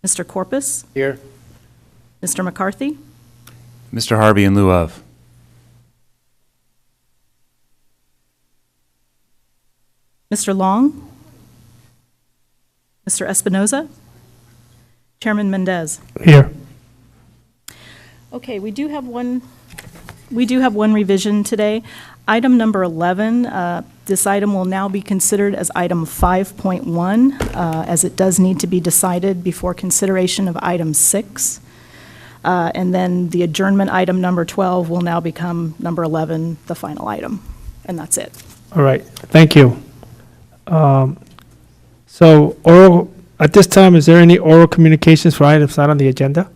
Mr. Corpus, Here. Mr. McCarthy, Mr. Harvey in lieu of. Mr. Long, Mr. Espinoza, Chairman Mendez. Here. Okay, we do have one revision today. Item number 11, this item will now be considered as item 5.1, as it does need to be decided before consideration of item 6. And then the adjournment item number 12 will now become number 11, the final item. And that's it. All right, thank you. So oral, at this time, is there any oral communications for items not on the agenda?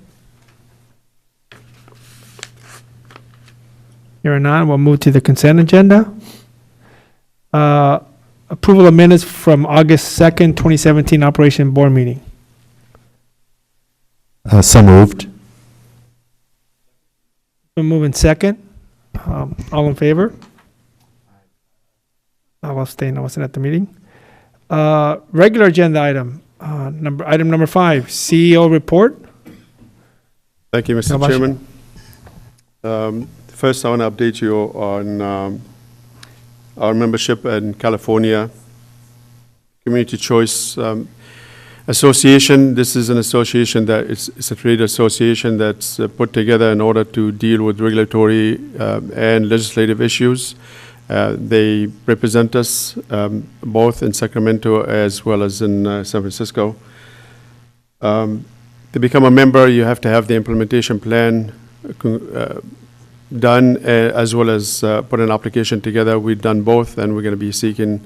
Here are none, we'll move to the consent agenda. Approval of minutes from August 2nd, 2017 Operation Board Meeting. So moved. Been moving second. All in favor? I'll abstain, I wasn't at the meeting. Regular agenda item, item number 5, CEO report. Thank you, Mr. Nabasha. Chairman. First, I want to update you on our membership in California Community Choice Association. This is an association it's a trade association that's put together in order to deal with regulatory and legislative issues. They represent us both in Sacramento as well as in San Francisco. To become a member, you have to have the implementation plan done, as well as put an application together. We've done both, and we're going to be seeking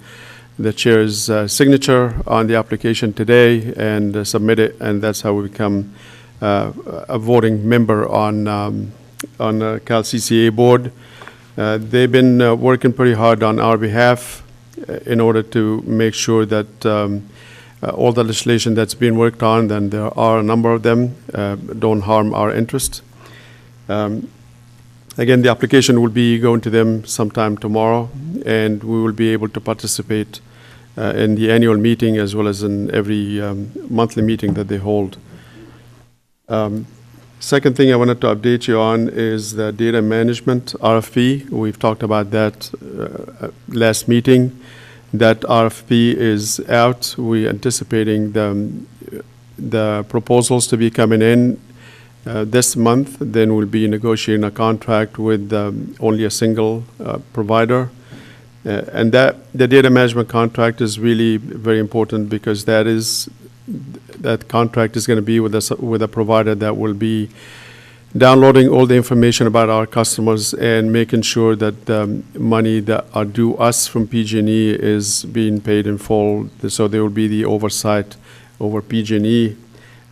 the chair's signature on the application today and submit it, and that's how we become a voting member on Cal CCA board. They've been working pretty hard on our behalf in order to make sure that all the legislation that's being worked on, and there are a number of them, don't harm our interest. Again, the application will be going to them sometime tomorrow, and we will be able to participate in the annual meeting as well as in every monthly meeting that they hold. Second thing I wanted to update you on is the data management RFP. We've talked about that last meeting. That RFP is out. We're anticipating the proposals to be coming in this month. Then we'll be negotiating a contract with only a single provider. And the data management contract is really very important because that contract is going to be with a provider that will be downloading all the information about our customers and making sure that the money that are due us from PG&E is being paid in full. So there will be the oversight over PG&E.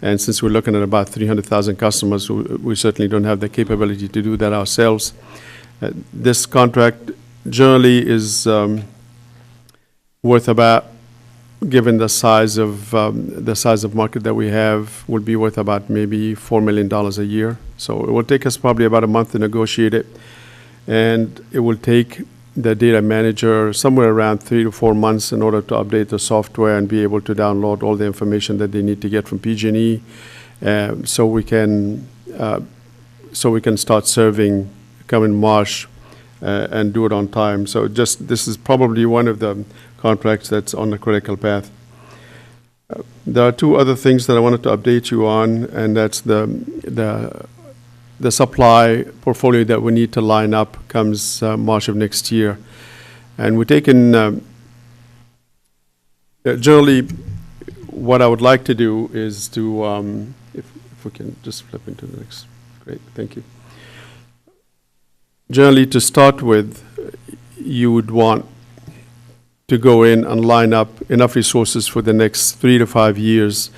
And since we're looking at about 300,000 customers, we certainly don't have the capability to do that ourselves. This contract generally is worth about, given the size of market that we have, would be worth about maybe $4 million a year. So it will take us probably about a month to negotiate it, and it will take the data manager somewhere around 3 to 4 months in order to update the software and be able to download all the information that they need to get from PG&E, so we can start serving coming March and do it on time. So this is probably one of the contracts that's on the critical path. There are two other things that I wanted to update you on, and that's the supply portfolio that we need to line up comes March of next year. And we're taking, generally, what I would like to do is to, if we can just flip into the next, great, thank you. Generally, to start with, you would want to go in and line up enough resources for the next 3 to 5 years.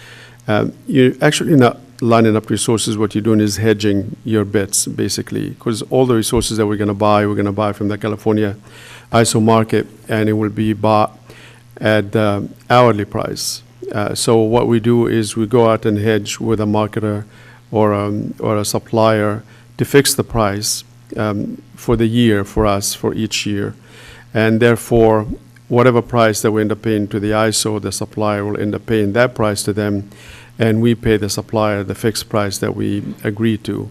You're actually not lining up resources. What you're doing is hedging your bets, basically, because all the resources that we're going to buy from the California ISO market, and it will be bought at the hourly price. So what we do is we go out and hedge with a marketer or a supplier to fix the price for the year for us, for each year. And therefore, whatever price that we end up paying to the ISO, the supplier will end up paying that price to them. and we pay the supplier the fixed price that we agree to.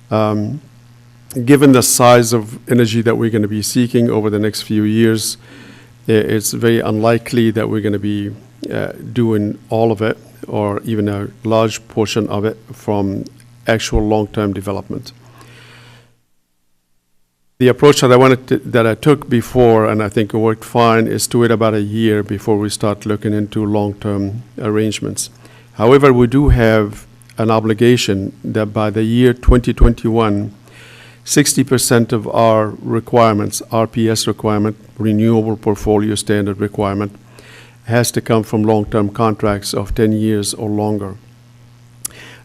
Given the size of energy that we're going to be seeking over the next few years, it's very unlikely that we're going to be doing all of it or even a large portion of it from actual long-term development. The approach that I took before, and I think it worked fine, is to wait about a year before we start looking into long-term arrangements. However, we do have an obligation that by the year 2021, 60% of our requirements, RPS requirement, renewable portfolio standard requirement, has to come from long-term contracts of 10 years or longer.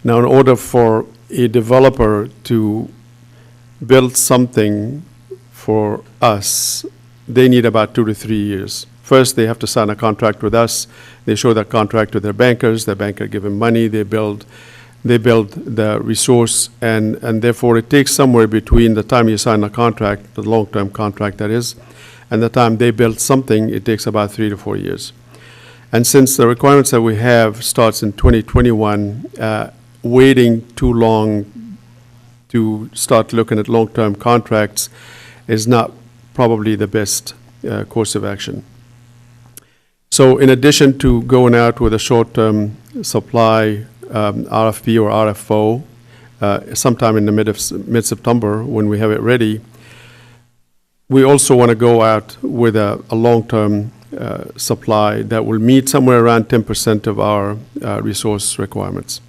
Now, in order for a developer to build something for us, they need about 2 to 3 years. First, they have to sign a contract with us. They show that contract to their bankers. The banker give them money. They build the resource, and therefore it takes somewhere between the time you sign a contract, the long-term contract that is, and the time they build something, it takes about 3 to 4 years. And since the requirements that we have starts in 2021, waiting too long to start looking at long-term contracts is not probably the best course of action. So in addition to going out with a short-term supply RFP or RFO sometime in the mid-September when we have it ready, we also want to go out with a long-term supply that will meet somewhere around 10% of our resource requirements.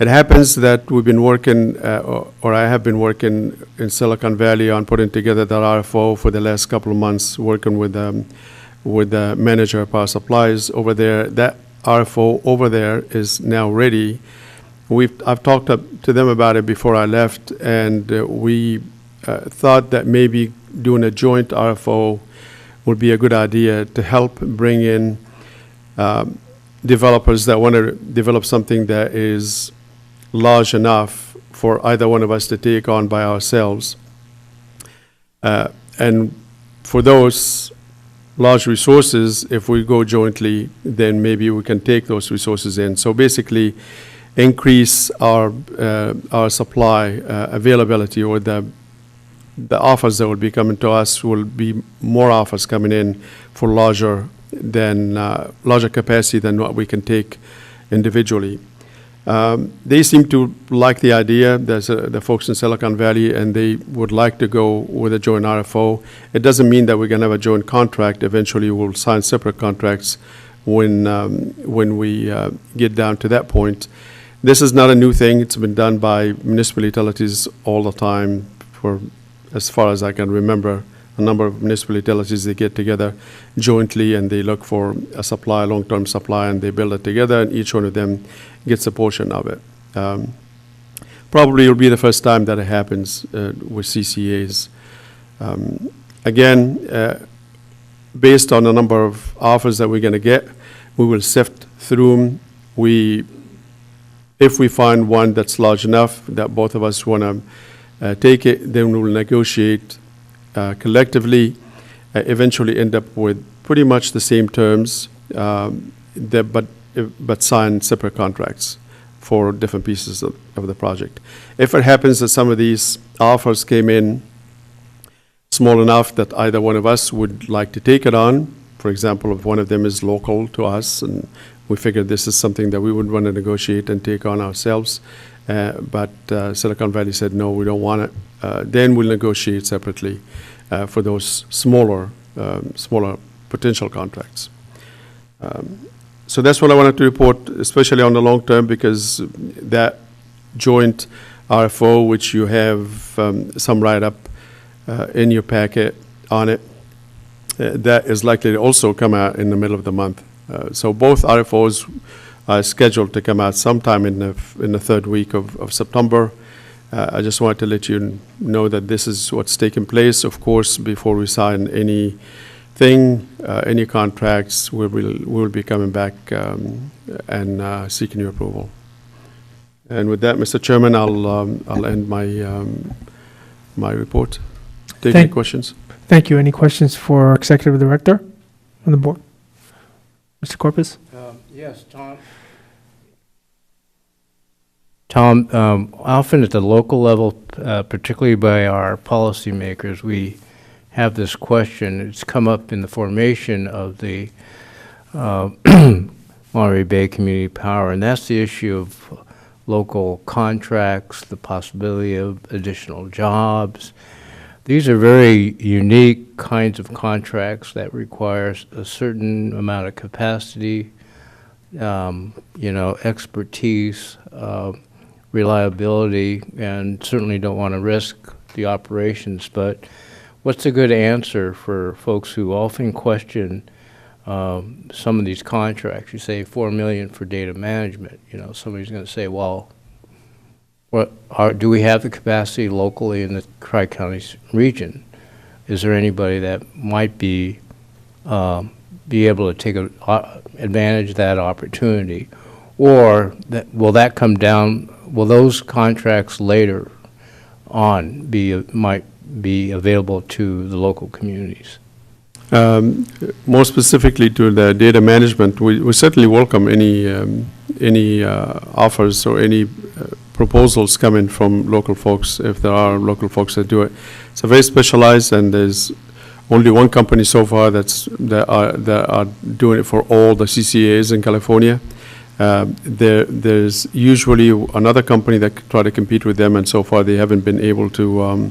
It happens that we've been working, or I have been working in Silicon Valley on putting together that RFO for the last couple of months, working with the manager of power supplies over there. That RFO over there is now ready. I've talked to them about it before I left, and we thought that maybe doing a joint RFO would be a good idea to help bring in developers that want to develop something that is large enough for either one of us to take on by ourselves. And for those large resources, if we go jointly, then maybe we can take those resources in. So basically, increase our supply availability, or the offers that will be coming to us will be more offers coming in for larger capacity than what we can take individually. They seem to like the idea. There's the folks in Silicon Valley, and they would like to go with a joint RFO. It doesn't mean that we're going to have a joint contract. Eventually, we'll sign separate contracts when we get down to that point. This is not a new thing. It's been done by municipal utilities all the time for, as far as I can remember, a number of municipal utilities, they get together jointly and they look for a supply, long-term supply, and they build it together, and each one of them gets a portion of it. Probably it'll be the first time that it happens with CCAs. Again, based on the number of offers that we're going to get, we will sift through them. If we find one that's large enough that both of us want to take it, then we will negotiate collectively, eventually end up with pretty much the same terms, but sign separate contracts for different pieces of the project. If it happens that some of these offers came in small enough that either one of us would like to take it on, for example, if one of them is local to us and we figured this is something that we would want to negotiate and take on ourselves, but Silicon Valley said, no, we don't want it, then we'll negotiate separately for those smaller potential contracts. So that's what I wanted to report, especially on the long term, because that joint RFO, which you have some write-up in your packet on it, that is likely to also come out in the middle of the month. So both RFOs are scheduled to come out sometime in the third week of September. I just wanted to let you know that this is what's taking place. Of course, before we sign anything, any contracts, we will be coming back and seeking your approval. And with that, Mr. Chairman, I'll end my report. Take any questions. Thank you. Any questions for Executive Director on the board? Mr. Corpus? Yes, Tom. Tom, often at the local level, particularly by our policymakers, we have this question. It's come up in the formation of the Monterey Bay Community Power, and that's the issue of local contracts, the possibility of additional jobs. These are very unique kinds of contracts that require a certain amount of capacity, expertise, reliability, and certainly don't want to risk the operations. But what's a good answer for folks who often question some of these contracts? You say $4 million for data management. Somebody's going to say, well, do we have the capacity locally in the Tri-County region? Is there anybody that might be able to take advantage of that opportunity? Or will that come down? Will those contracts later on might be available to the local communities? More specifically to the data management, we certainly welcome any offers or any proposals coming from local folks, if there are local folks that do it. It's very specialized, and there's only one company so far that are doing it for all the CCAs in California. There's usually another company that try to compete with them, and so far they haven't been able to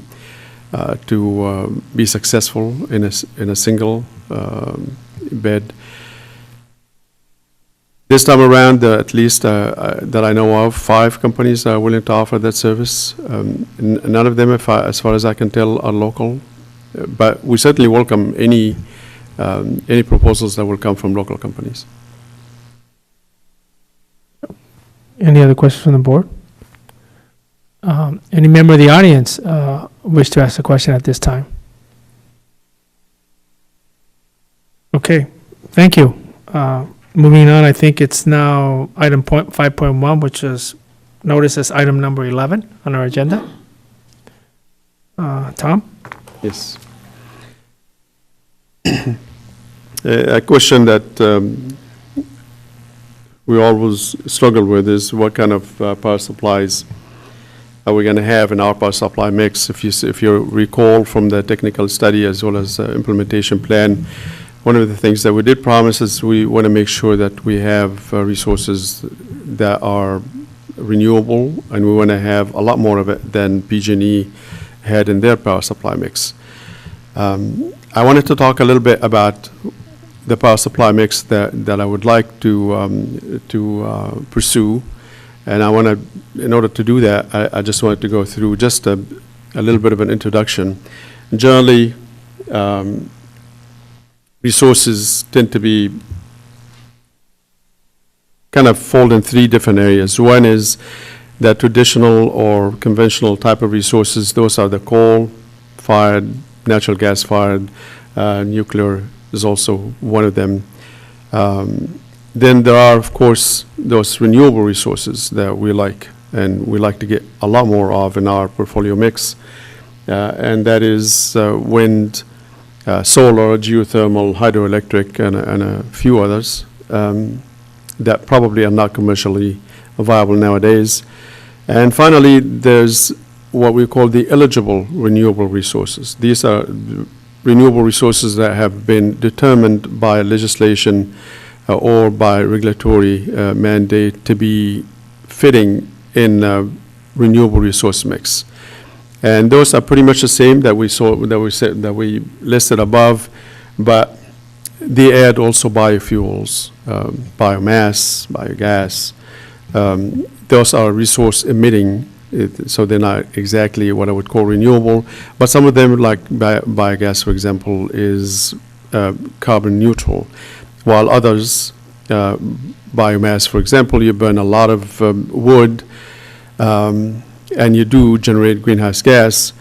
be successful in a single bid. This time around, at least that I know of, 5 companies are willing to offer that service. None of them, as far as I can tell, are local. But we certainly welcome any proposals that will come from local companies. Any other questions from the board? Any member of the audience wish to ask a question at this time? Okay, thank you. Moving on, I think it's now item 5.1, which is noticed as item number 11 on our agenda. Tom? Yes. A question that we always struggle with is what kind of power supplies are we going to have in our power supply mix. If you recall from the technical study as well as the implementation plan, one of the things that we did promise is we want to make sure that we have resources that are renewable, and we want to have a lot more of it than PG&E had in their power supply mix. I wanted to talk a little bit about the power supply mix that I would like to pursue, and in order to do that, I just wanted to go through just a little bit of an introduction. Generally, resources tend to be kind of fall in 3 different areas. One is the traditional or conventional type of resources. Those are the coal-fired, natural gas-fired, nuclear is also one of them. Then there are, of course, those renewable resources that we like, and we like to get a lot more of in our portfolio mix, and that is wind, solar, geothermal, hydroelectric, and a few others that probably are not commercially viable nowadays. And finally, there's what we call the eligible renewable resources. These are renewable resources that have been determined by legislation or by regulatory mandate to be fitting in a renewable resource mix. And those are pretty much the same that we listed above, but they add also biofuels, biomass, biogas. Those are resource emitting, so they're not exactly what I would call renewable, but some of them, like biogas, for example, is carbon neutral, while others, biomass, for example, you burn a lot of wood, and you do generate greenhouse gas,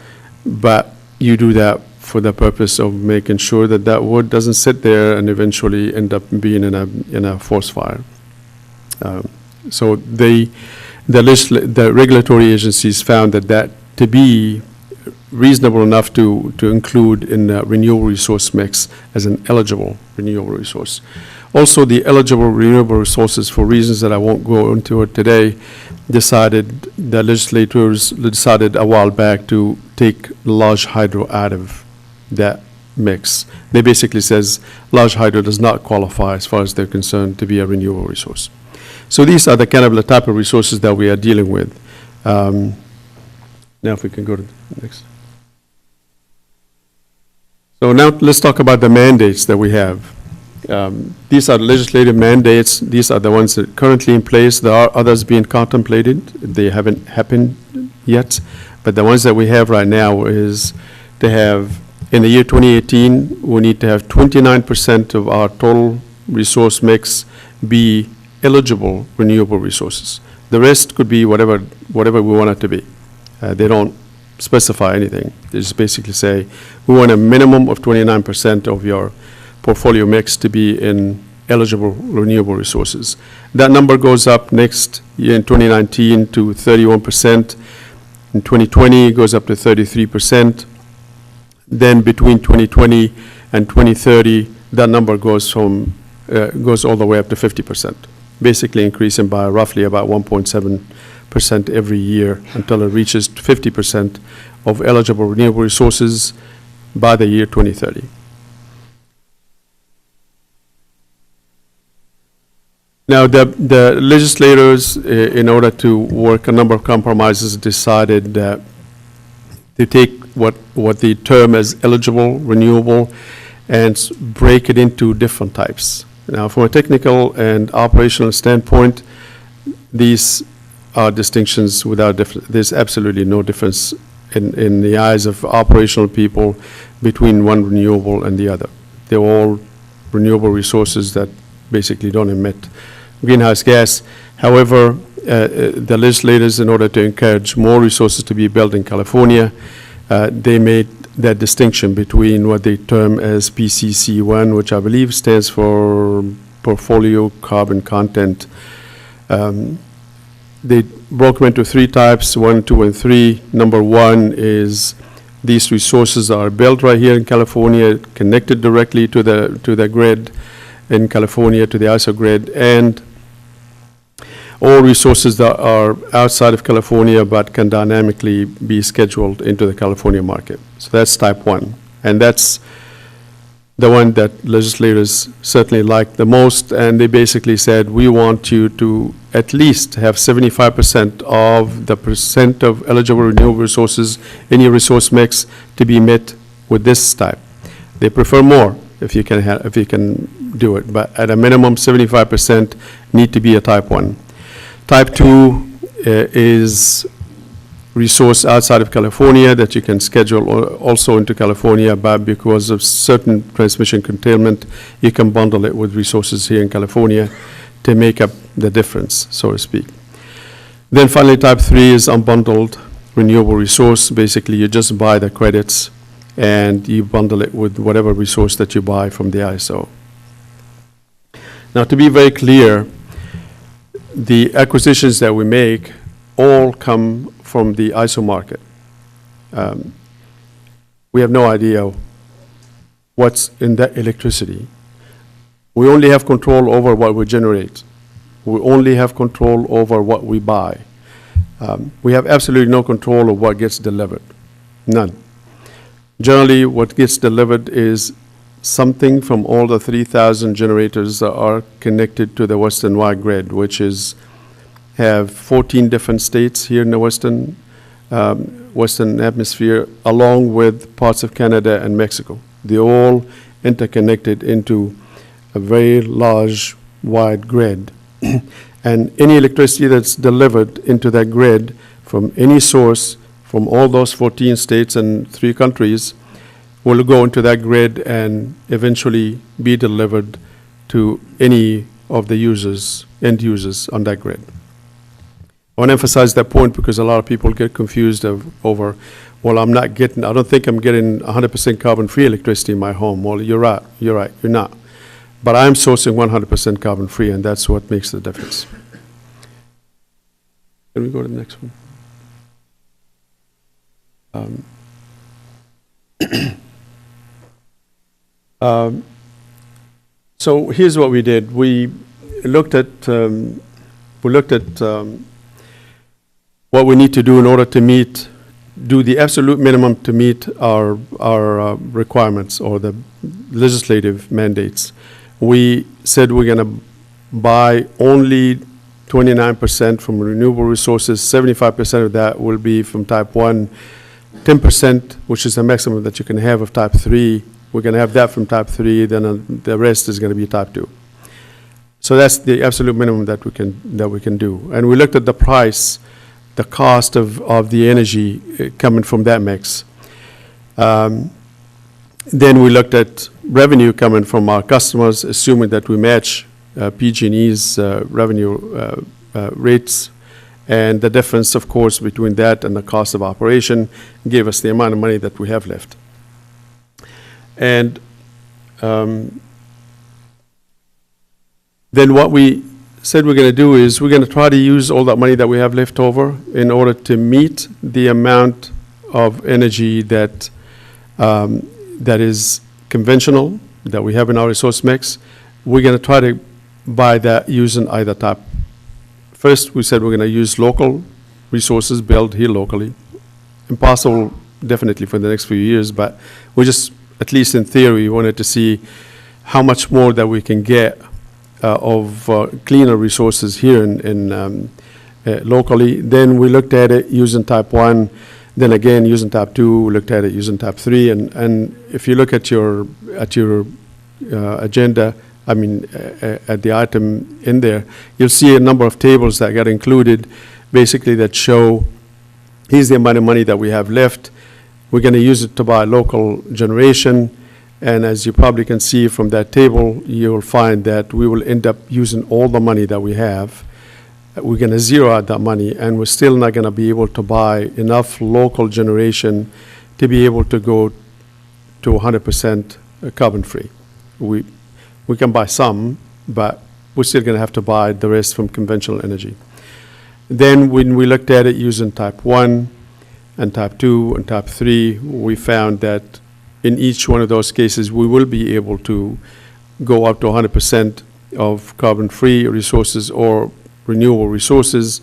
but you do that for the purpose of making sure that that wood doesn't sit there and eventually end up being in a forest fire. So the regulatory agencies found that to be reasonable enough to include in the renewable resource mix as an eligible renewable resource. Also, the eligible renewable resources, for reasons that I won't go into it today, the legislators decided a while back to take large hydro out of that mix. They basically says large hydro does not qualify, as far as they're concerned, to be a renewable resource. So these are the kind of the type of resources that we are dealing with. Now if we can go to the next. So now let's talk about the mandates that we have. These are legislative mandates. These are the ones that are currently in place. There are others being contemplated. They haven't happened yet. But the ones that we have right now is to have, in the year 2018, we need to have 29% of our total resource mix be eligible renewable resources. The rest could be whatever we want it to be. They don't specify anything. They just basically say, we want a minimum of 29% of your portfolio mix to be in eligible renewable resources. That number goes up next year in 2019 to 31%. In 2020, it goes up to 33%. Then between 2020 and 2030, that number goes all the way up to 50%, basically increasing by roughly about 1.7% every year until it reaches 50% of eligible renewable resources by the year 2030. Now, the legislators, in order to work a number of compromises, decided that to take what they term as eligible, renewable, and break it into different types. Now, from a technical and operational standpoint, these are distinctions without difference. There's absolutely no difference in the eyes of operational people between one renewable and the other. They're all renewable resources that basically don't emit greenhouse gas. However, the legislators, in order to encourage more resources to be built in California, they made that distinction between what they term as PCC1, which I believe stands for portfolio carbon content. They broke them into three types, 1, 2, and 3. Number 1 is these resources are built right here in California, connected directly to the grid in California, to the ISO grid, and all resources that are outside of California but can dynamically be scheduled into the California market. So that's type 1. And that's the one that legislators certainly liked the most. And they basically said, we want you to at least have 75% of the percent of eligible renewable resources in your resource mix to be met with this type. They prefer more if you can do it. But at a minimum, 75% need to be a type 1. Type 2 is resource outside of California that you can schedule also into California, but because of certain transmission curtailment, you can bundle it with resources here in California to make up the difference, so to speak. Then finally, type 3 is unbundled renewable resource. Basically, you just buy the credits and you bundle it with whatever resource that you buy from the ISO. Now, to be very clear, the acquisitions that we make all come from the ISO market. We have no idea what's in that electricity. We only have control over what we generate. We only have control over what we buy. We have absolutely no control of what gets delivered. None. Generally, what gets delivered is something from all the 3,000 generators that are connected to the western-wide grid, which have 14 different states here in the western hemisphere, along with parts of Canada and Mexico. They're all interconnected into a very large, wide grid. And any electricity that's delivered into that grid from any source from all those 14 states and 3 countries will go into that grid and eventually be delivered to any of the end users on that grid. I want to emphasize that point because a lot of people get confused over, well, I don't think I'm getting 100% carbon-free electricity in my home. Well, you're right, you're not. But I'm sourcing 100% carbon-free, and that's what makes the difference. Can we go to the next one? So here's what we did. We looked at what we need to do in order to do the absolute minimum to meet our requirements or the legislative mandates. We said we're going to buy only 29% from renewable resources. 75% of that will be from type 1. 10%, which is the maximum that you can have of type 3, we're going to have that from type 3, then the rest is going to be type 2. So that's the absolute minimum that we can do. And we looked at the price, the cost of the energy coming from that mix. Then we looked at revenue coming from our customers, assuming that we match PG&E's revenue rates. And the difference, of course, between that and the cost of operation gave us the amount of money that we have left. And then what we said we're going to do is we're going to try to use all that money that we have left over in order to meet the amount of energy that that is conventional, that we have in our resource mix. We're going to try to buy that using either type. First, we said we're going to use local resources built here locally. Impossible, definitely, for the next few years, but we just, at least in theory, wanted to see how much more that we can get of cleaner resources here locally. Then we looked at it using type 1, then again using type 2, we looked at it using type 3, and if you look at your agenda, I mean, at the item in there, you'll see a number of tables that got included, basically that show, here's the amount of money that we have left. We're going to use it to buy local generation, and as you probably can see from that table, you'll find that we will end up using all the money that we have. We're going to zero out that money, and we're still not going to be able to buy enough local generation to be able to go to 100% carbon-free. We can buy some, but we're still going to have to buy the rest from conventional energy. Then when we looked at it using type 1 and type 2 and type 3, we found that in each one of those cases, we will be able to go up to 100% of carbon-free resources or renewable resources,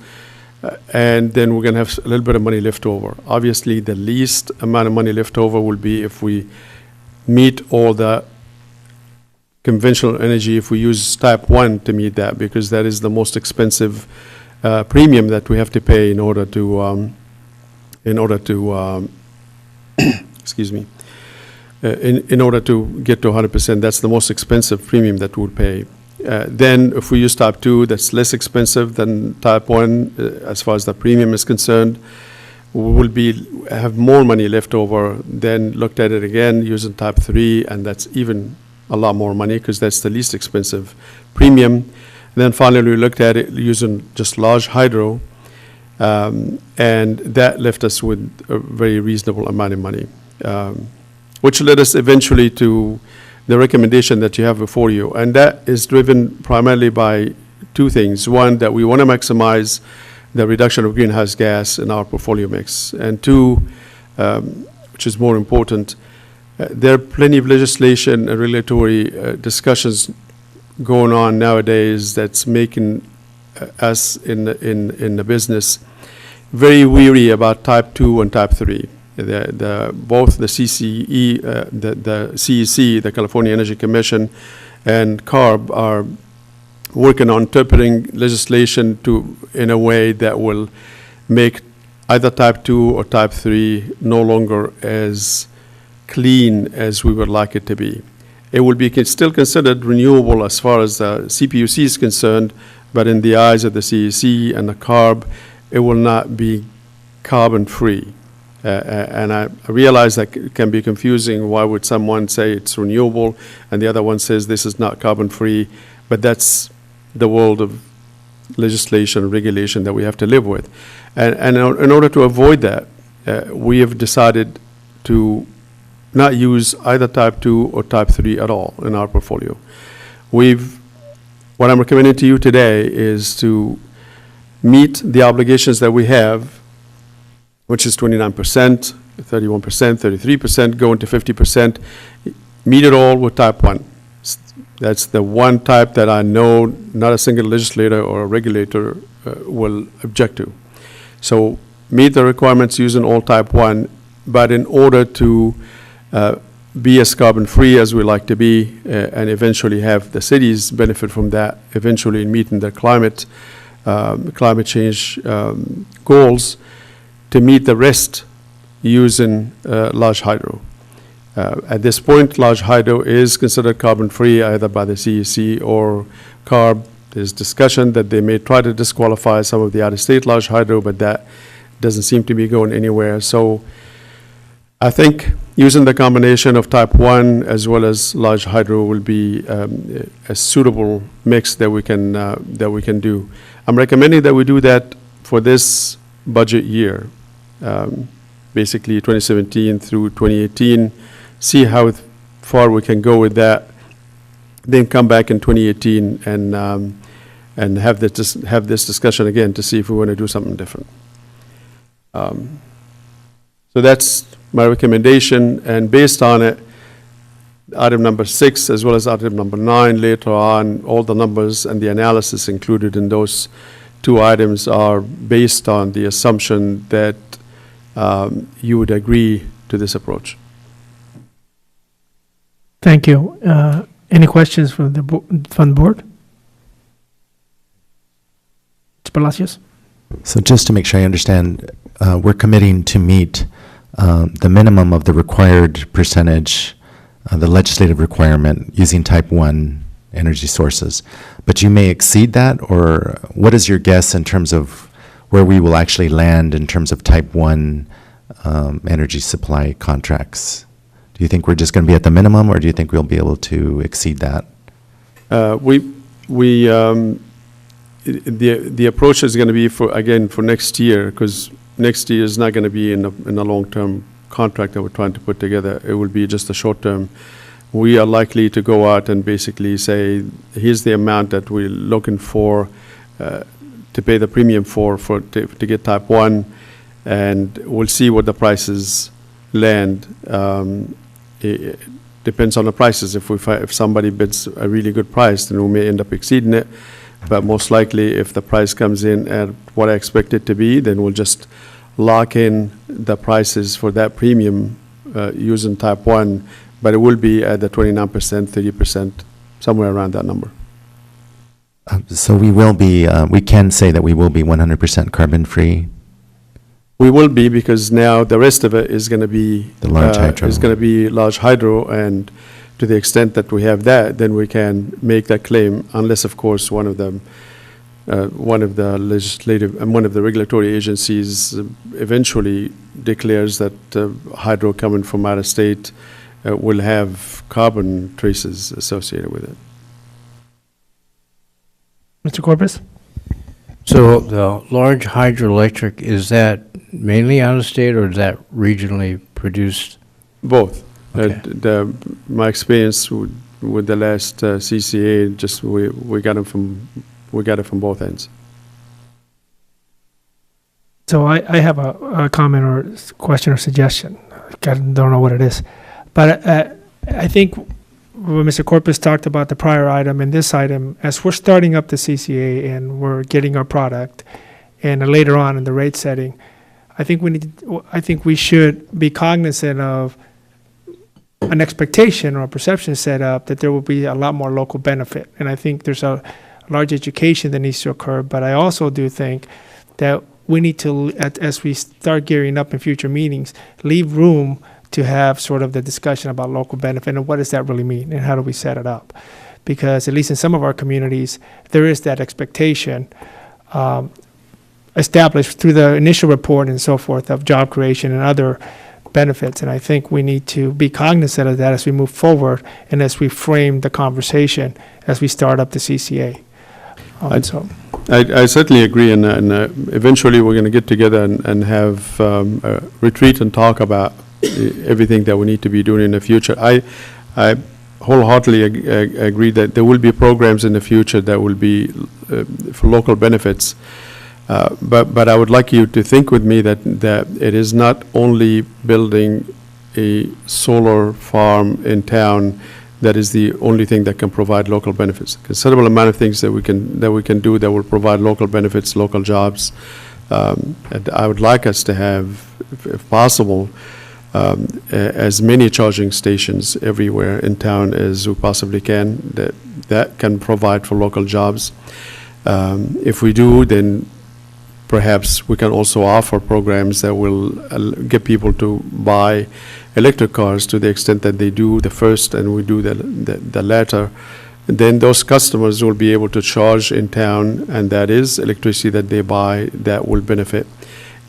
and then we're going to have a little bit of money left over. Obviously, the least amount of money left over will be if we meet all the conventional energy, if we use type 1 to meet that, because that is the most expensive premium that we have to pay in order to excuse me, in order to get to 100%. That's the most expensive premium that we'll pay. Then if we use type 2, that's less expensive than type 1 as far as the premium is concerned. We will have more money left over. Then looked at it again using type 3, and that's even a lot more money because that's the least expensive premium. And then finally we looked at it using just large hydro, and that left us with a very reasonable amount of money, which led us eventually to the recommendation that you have before you. And that is driven primarily by two things. One, that we want to maximize the reduction of greenhouse gas in our portfolio mix. And two, which is more important, there are plenty of legislation and regulatory discussions going on nowadays that's making us in the business very weary about type 2 and type 3. Both the CCE, the CEC, the California Energy Commission, and CARB are working on interpreting legislation in a way that will make either type 2 or type 3 no longer as clean as we would like it to be. It will be still considered renewable as far as the CPUC is concerned, but in the eyes of the CEC and the CARB, it will not be carbon-free. And I realize that it can be confusing. Why would someone say it's renewable and the other one says this is not carbon-free? But that's the world of legislation and regulation that we have to live with. And in order to avoid that, we have decided to not use either type 2 or type 3 at all in our portfolio. What I'm recommending to you today is to meet the obligations that we have, which is 29%, 31%, 33%, going to 50%, meet it all with type 1. That's the one type that I know not a single legislator or a regulator will object to. So meet the requirements using all type 1, but in order to be as carbon-free as we like to be and eventually have the cities benefit from that, eventually in meeting the climate change goals, to meet the rest using large hydro. At this point, large hydro is considered carbon-free either by the CEC or CARB. There's discussion that they may try to disqualify some of the out-of-state large hydro, but that doesn't seem to be going anywhere. So I think using the combination of type 1 as well as large hydro will be a suitable mix that we can do. I'm recommending that we do that for this budget year, basically 2017 through 2018. See how far we can go with that, then come back in 2018 and have this discussion again to see if we want to do something different. So that's my recommendation, and based on it, item number 6 as well as item number 9 later on, all the numbers and the analysis included in those 2 items are based on the assumption that you would agree to this approach. Thank you. Any questions from the board? Mr. Palacios? So just to make sure I understand, we're committing to meet the minimum of the required percentage, the legislative requirement using type 1 energy sources. But you may exceed that, or what is your guess in terms of where we will actually land in terms of type 1 energy supply contracts? Do you think we're just going to be at the minimum, or do you think we'll be able to exceed that? The approach is going to be for next year, because next year is not going to be in a long-term contract that we're trying to put together. It will be just a short-term. We are likely to go out and basically say, here's the amount that we're looking for to pay the premium to get type 1, and we'll see what the prices land. It depends on the prices. If somebody bids a really good price, then we may end up exceeding it. But most likely, if the price comes in at what I expect it to be, then we'll just lock in the prices for that premium using type 1. But it will be at the 29%, 30%, somewhere around that number. So we can say that we will be 100% carbon-free? We will be, because now the rest of it is going to be the large hydro. Is going to be large hydro, and to the extent that we have that, then we can make that claim, unless, of course, one of the legislative and one of the regulatory agencies eventually declares that hydro coming from out of state will have carbon traces associated with it. Mr. Corpus? So the large hydroelectric, is that mainly out of state, or is that regionally produced? Both. Okay. My experience with the last CCA, just we got it from both ends. So I have a comment or question or suggestion. I don't know what it is. But I think when Mr. Corpus talked about the prior item and this item, as we're starting up the CCA and we're getting our product, and later on in the rate setting, I think we should be cognizant of an expectation or a perception set up that there will be a lot more local benefit. And I think there's a large education that needs to occur. But I also do think that we need to, as we start gearing up in future meetings, leave room to have sort of the discussion about local benefit and what does that really mean and how do we set it up. Because at least in some of our communities, there is that expectation established through the initial report and so forth of job creation and other benefits. And I think we need to be cognizant of that as we move forward and as we frame the conversation as we start up the CCA. I certainly agree, and eventually we're going to get together and have a retreat and talk about everything that we need to be doing in the future. I wholeheartedly agree that there will be programs in the future that will be for local benefits. But I would like you to think with me that it is not only building a solar farm in town that is the only thing that can provide local benefits. Considerable amount of things that we can do that will provide local benefits, local jobs. And I would like us to have, if possible, as many charging stations everywhere in town as we possibly can that can provide for local jobs. If we do, then perhaps we can also offer programs that will get people to buy electric cars to the extent that they do the first and we do the latter. Then those customers will be able to charge in town, and that is electricity that they buy that will benefit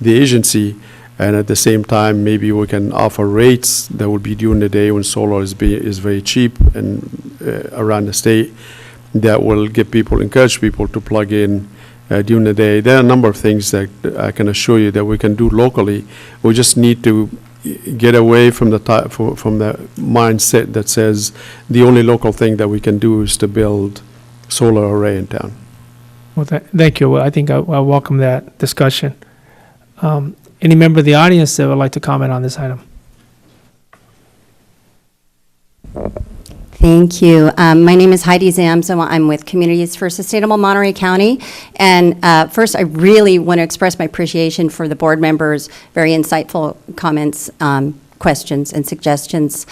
the agency. And at the same time, maybe we can offer rates that will be during the day when solar is very cheap and around the state that will encourage people to plug in during the day. There are a number of things that I can assure you that we can do locally. We just need to get away from the mindset that says the only local thing that we can do is to build solar array in town. Well, thank you. Well, I think I welcome that discussion. Any member of the audience that would like to comment on this item? Thank you. My name is Heidi Zamzo. I'm with Communities for Sustainable Monterey County. And first, I really want to express my appreciation for the board members' very insightful comments, questions, and suggestions.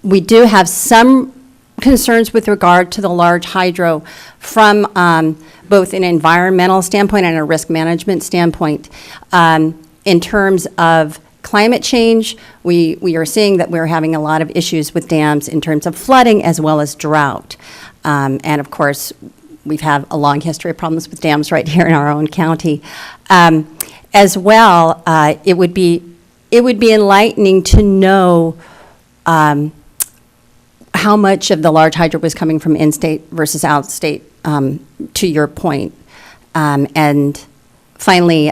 We do have some concerns with regard to the large hydro from both an environmental standpoint and a risk management standpoint. In terms of climate change, we are seeing that we're having a lot of issues with dams in terms of flooding as well as drought. And of course, we've had a long history of problems with dams right here in our own county. As well, it would be enlightening to know how much of the large hydro was coming from in-state versus out-state, to your point. And finally,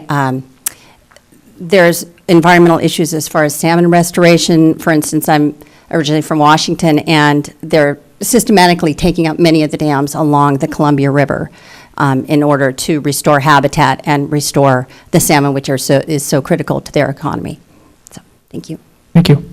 there's environmental issues as far as salmon restoration. For instance, I'm originally from Washington, and they're systematically taking up many of the dams along the Columbia River in order to restore habitat and restore the salmon, which is so critical to their economy. So, thank you. Thank you.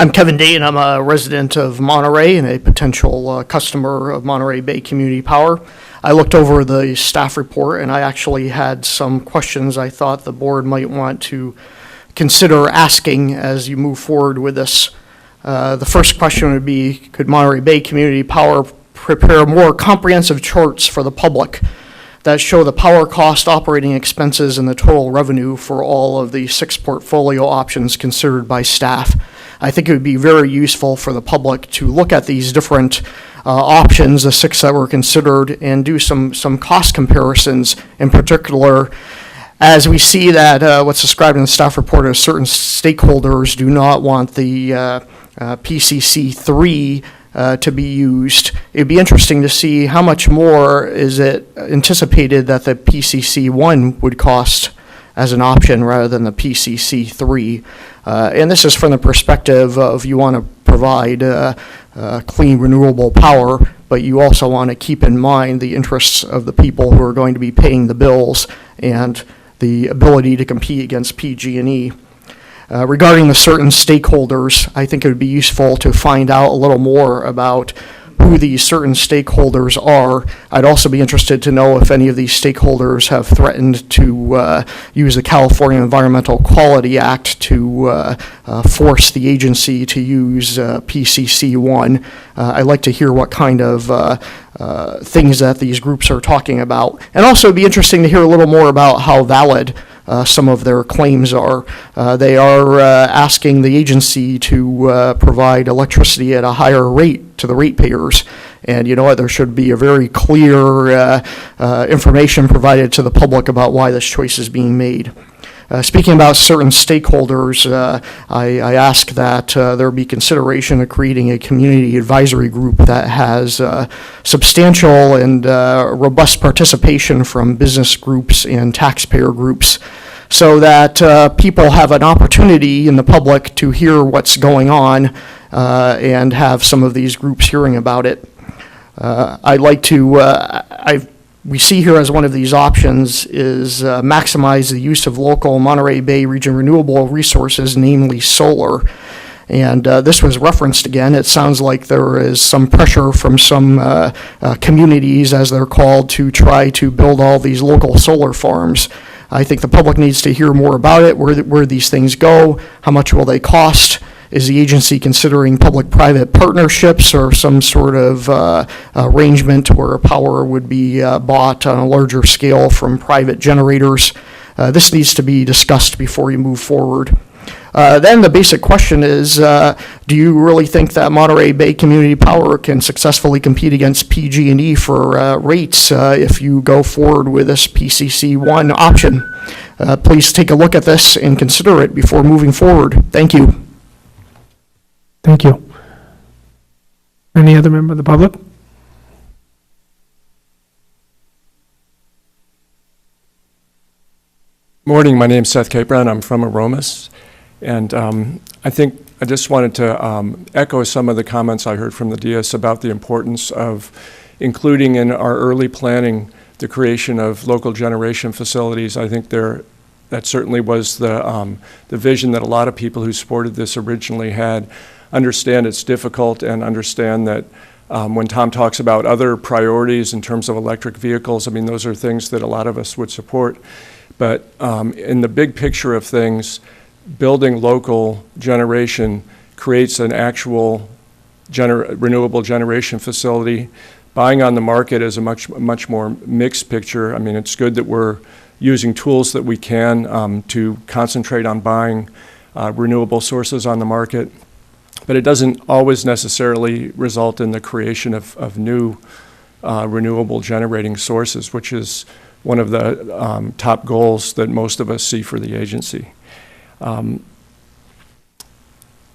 I'm Kevin Dayton. I'm a resident of Monterey and a potential customer of Monterey Bay Community Power. I looked over the staff report, and I actually had some questions I thought the board might want to consider asking as you move forward with this. The first question would be, could Monterey Bay Community Power prepare more comprehensive charts for the public that show the power cost, operating expenses, and the total revenue for all of the 6 portfolio options considered by staff? I think it would be very useful for the public to look at these different options, the 6 that were considered, and do some cost comparisons. In particular, as we see that what's described in the staff report as certain stakeholders do not want the PCC3 to be used, it'd be interesting to see how much more is it anticipated that the PCC1 would cost as an option rather than the PCC3. And this is from the perspective of you want to provide clean, renewable power, but you also want to keep in mind the interests of the people who are going to be paying the bills and the ability to compete against PG&E. Regarding the certain stakeholders, I think it would be useful to find out a little more about who these certain stakeholders are. I'd also be interested to know if any of these stakeholders have threatened to use the California Environmental Quality Act to force the agency to use PCC1. I'd like to hear what kind of things that these groups are talking about. And also it'd be interesting to hear a little more about how valid some of their claims are. They are asking the agency to provide electricity at a higher rate to the ratepayers. And you know what, there should be a very clear information provided to the public about why this choice is being made. Speaking about certain stakeholders, I ask that there be consideration of creating a community advisory group that has substantial and robust participation from business groups and taxpayer groups, so that people have an opportunity in the public to hear what's going on and have some of these groups hearing about it. I'd like to, I've we see here as one of these options is maximize the use of local Monterey Bay region renewable resources, namely solar. And this was referenced again. It sounds like there is some pressure from some communities, as they're called, to try to build all these local solar farms. I think the public needs to hear more about it, where these things go, how much will they cost. Is the agency considering public-private partnerships or some sort of arrangement where power would be bought on a larger scale from private generators? This needs to be discussed before you move forward. Then the basic question is, do you really think that Monterey Bay Community Power can successfully compete against PG&E for rates if you go forward with this PCC1 option? Please take a look at this and consider it before moving forward. Thank you. Thank you. Any other member of the public? Morning, my name's Seth Capron. I'm from Aromas. And I think I just wanted to echo some of the comments I heard from the DS about the importance of including in our early planning the creation of local generation facilities. I think that certainly was the vision that a lot of people who supported this originally had. Understand it's difficult and understand that when Tom talks about other priorities in terms of electric vehicles, I mean, those are things that a lot of us would support. But in the big picture of things, building local generation creates an actual renewable generation facility. Buying on the market is a much more mixed picture. I mean, it's good that we're using tools that we can to concentrate on buying renewable sources on the market. But it doesn't always necessarily result in the creation of new renewable generating sources, which is one of the top goals that most of us see for the agency. I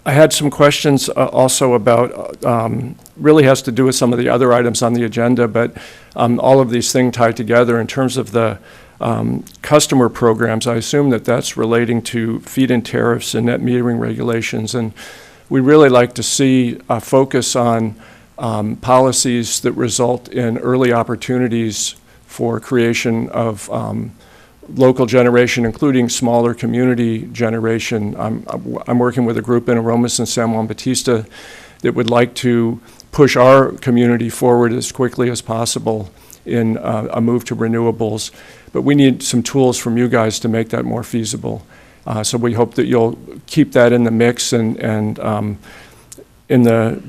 had some questions also about, really has to do with some of the other items on the agenda, but all of these things tied together in terms of the customer programs. I assume that that's relating to feed-in tariffs and net metering regulations, and we really like to see a focus on policies that result in early opportunities for creation of local generation, including smaller community generation. I'm working with a group in Aromas and San Juan Bautista that would like to push our community forward as quickly as possible in a move to renewables. But we need some tools from you guys to make that more feasible. So we hope that you'll keep that in the mix, and in the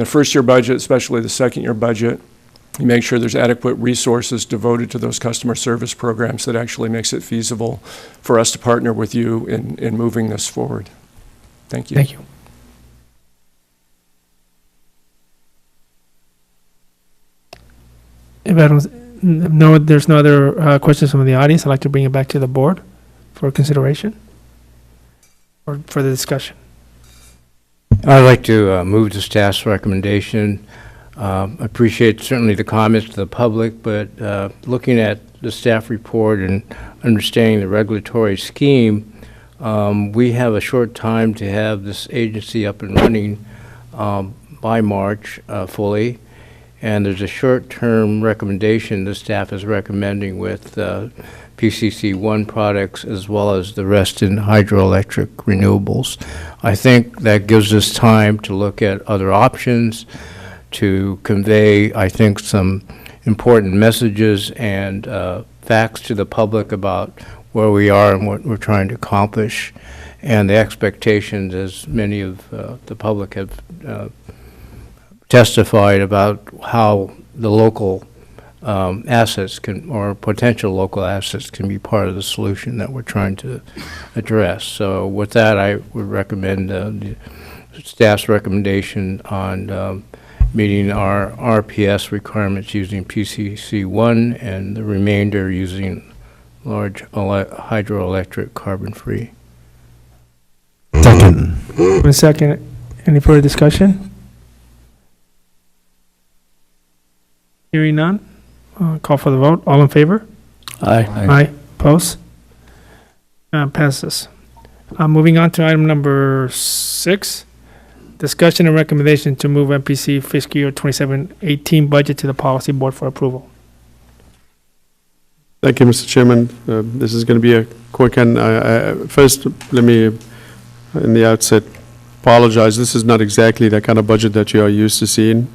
first year budget, especially the second year budget, you make sure there's adequate resources devoted to those customer service programs that actually makes it feasible for us to partner with you in moving this forward. Thank you. Thank you. If I don't, no, there's no other questions from the audience, I'd like to bring it back to the board for consideration or for the discussion. I'd like to move the staff's recommendation. Appreciate certainly the comments to the public, but looking at the staff report and understanding the regulatory scheme, we have a short time to have this agency up and running by March fully. And there's a short-term recommendation the staff is recommending with PCC1 products as well as the rest in hydroelectric renewables. I think that gives us time to look at other options, to convey, I think, some important messages and facts to the public about where we are and what we're trying to accomplish, and the expectations, as many of the public have testified about how the local assets can, or potential local assets can be part of the solution that we're trying to address. So with that, I would recommend the staff's recommendation on meeting our RPS requirements using PCC1 and the remainder using large hydroelectric carbon-free. Second. One second. Any further discussion? Hearing none, call for the vote. All in favor? Aye. Aye. Opposed? Passes. Moving on to item number 6, discussion and recommendation to move MPC fiscal year 27-18 budget to the policy board for approval. Thank you, Mr. Chairman. This is going to be a quick one. First, let me, in the outset, apologize. This is not exactly the kind of budget that you are used to seeing.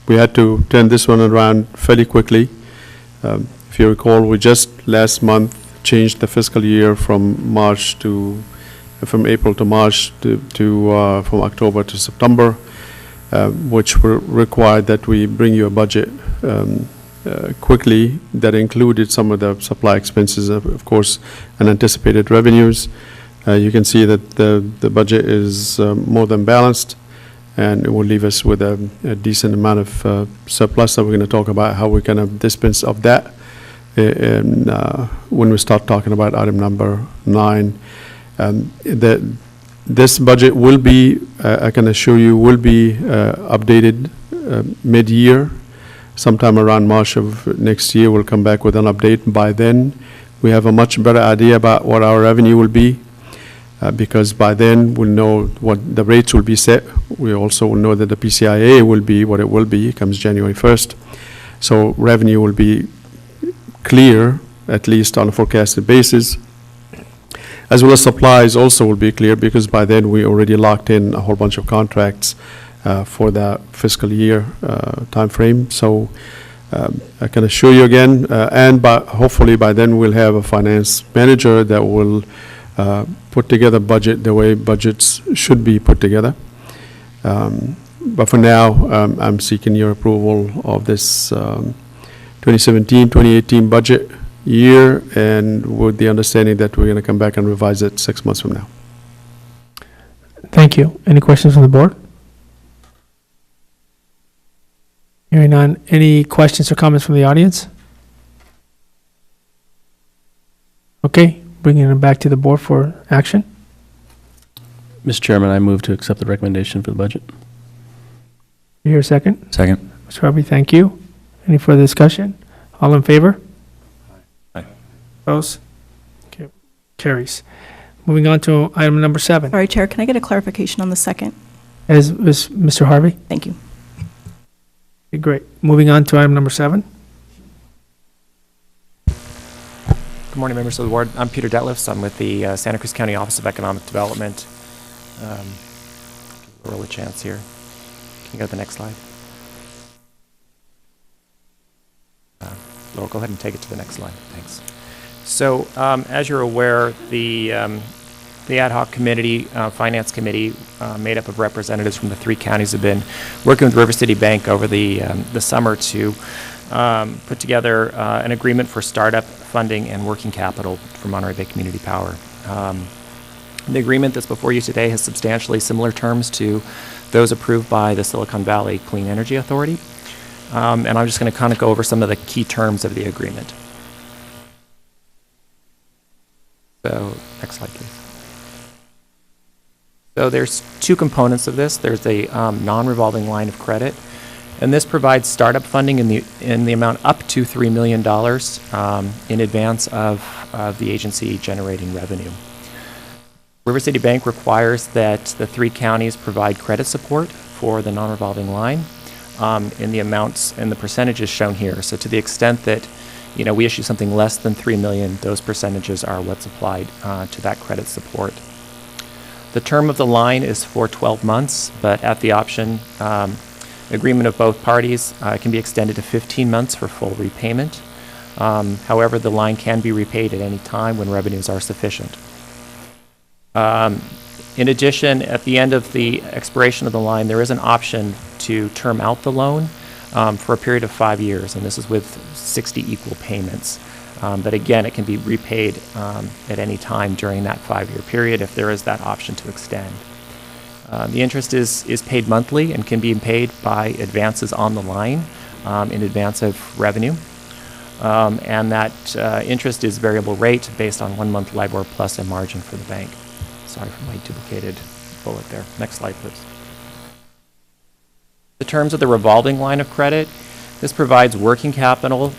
We had to turn this one around fairly quickly. If you recall, we just last month changed the fiscal year from April to March from October to September, which required that we bring you a budget quickly that included some of the supply expenses, of course, and anticipated revenues. You can see that the budget is more than balanced, and it will leave us with a decent amount of surplus that we're going to talk about how we kind of dispense of that when we start talking about item number 9. This budget will be, I can assure you, will be updated mid-year. Sometime around March of next year, we'll come back with an update. By then, we have a much better idea about what our revenue will be, because by then we'll know what the rates will be set. We also will know that the PCIA will be what it will be, comes January 1st. So revenue will be clear, at least on a forecasted basis, as well as supplies also will be clear, because by then we already locked in a whole bunch of contracts for that fiscal year time frame. So I can assure you again, hopefully by then we'll have a finance manager that will put together budget the way budgets should be put together. But for now, I'm seeking your approval of this 2017-2018 budget year, and with the understanding that we're going to come back and revise it 6 months from now. Thank you. Any questions from the board? Hearing none. Any questions or comments from the audience? Okay, bringing it back to the board for action. Mr. Chairman, I move to accept the recommendation for the budget. You hear a second? Second. Mr. Harvey, thank you. Any further discussion? All in favor? Aye. Opposed? Okay. Carries. Moving on to item number 7. Sorry, Chair, can I get a clarification on the second? As Mr. Harvey? Thank you. Okay, great. Moving on to item number 7. Good morning, members of the board. I'm Peter Detlefs. I'm with the Santa Cruz County Office of Economic Development. Roll a chance here. Can you go to the next slide? Laurel, go ahead and take it to the next slide. Thanks. So, as you're aware, the ad hoc committee, finance committee, made up of representatives from the 3 counties, have been working with River City Bank over the summer to put together an agreement for startup funding and working capital for Monterey Bay Community Power. The agreement that's before you today has substantially similar terms to those approved by the Silicon Valley Clean Energy Authority. And I'm just going to kind of go over some of the key terms of the agreement. So, next slide, please. So there's 2 components of this. There's a non-revolving line of credit, and this provides startup funding in the amount up to $3 million in advance of the agency generating revenue. River City Bank requires that the 3 counties provide credit support for the non-revolving line in the amounts and the percentages shown here. So to the extent that we issue something less than $3 million, those percentages are what's applied to that credit support. The term of the line is for 12 months, but at the option, agreement of both parties can be extended to 15 months for full repayment. However, the line can be repaid at any time when revenues are sufficient. In addition, at the end of the expiration of the line, there is an option to term out the loan for a period of 5 years, and this is with 60 equal payments. But again, it can be repaid at any time during that 5-year period if there is that option to extend. The interest is paid monthly and can be paid by advances on the line in advance of revenue. And that interest is variable rate based on 1 month LIBOR plus a margin for the bank. Sorry for my duplicated bullet there. Next slide, please. The terms of the revolving line of credit, this provides working capital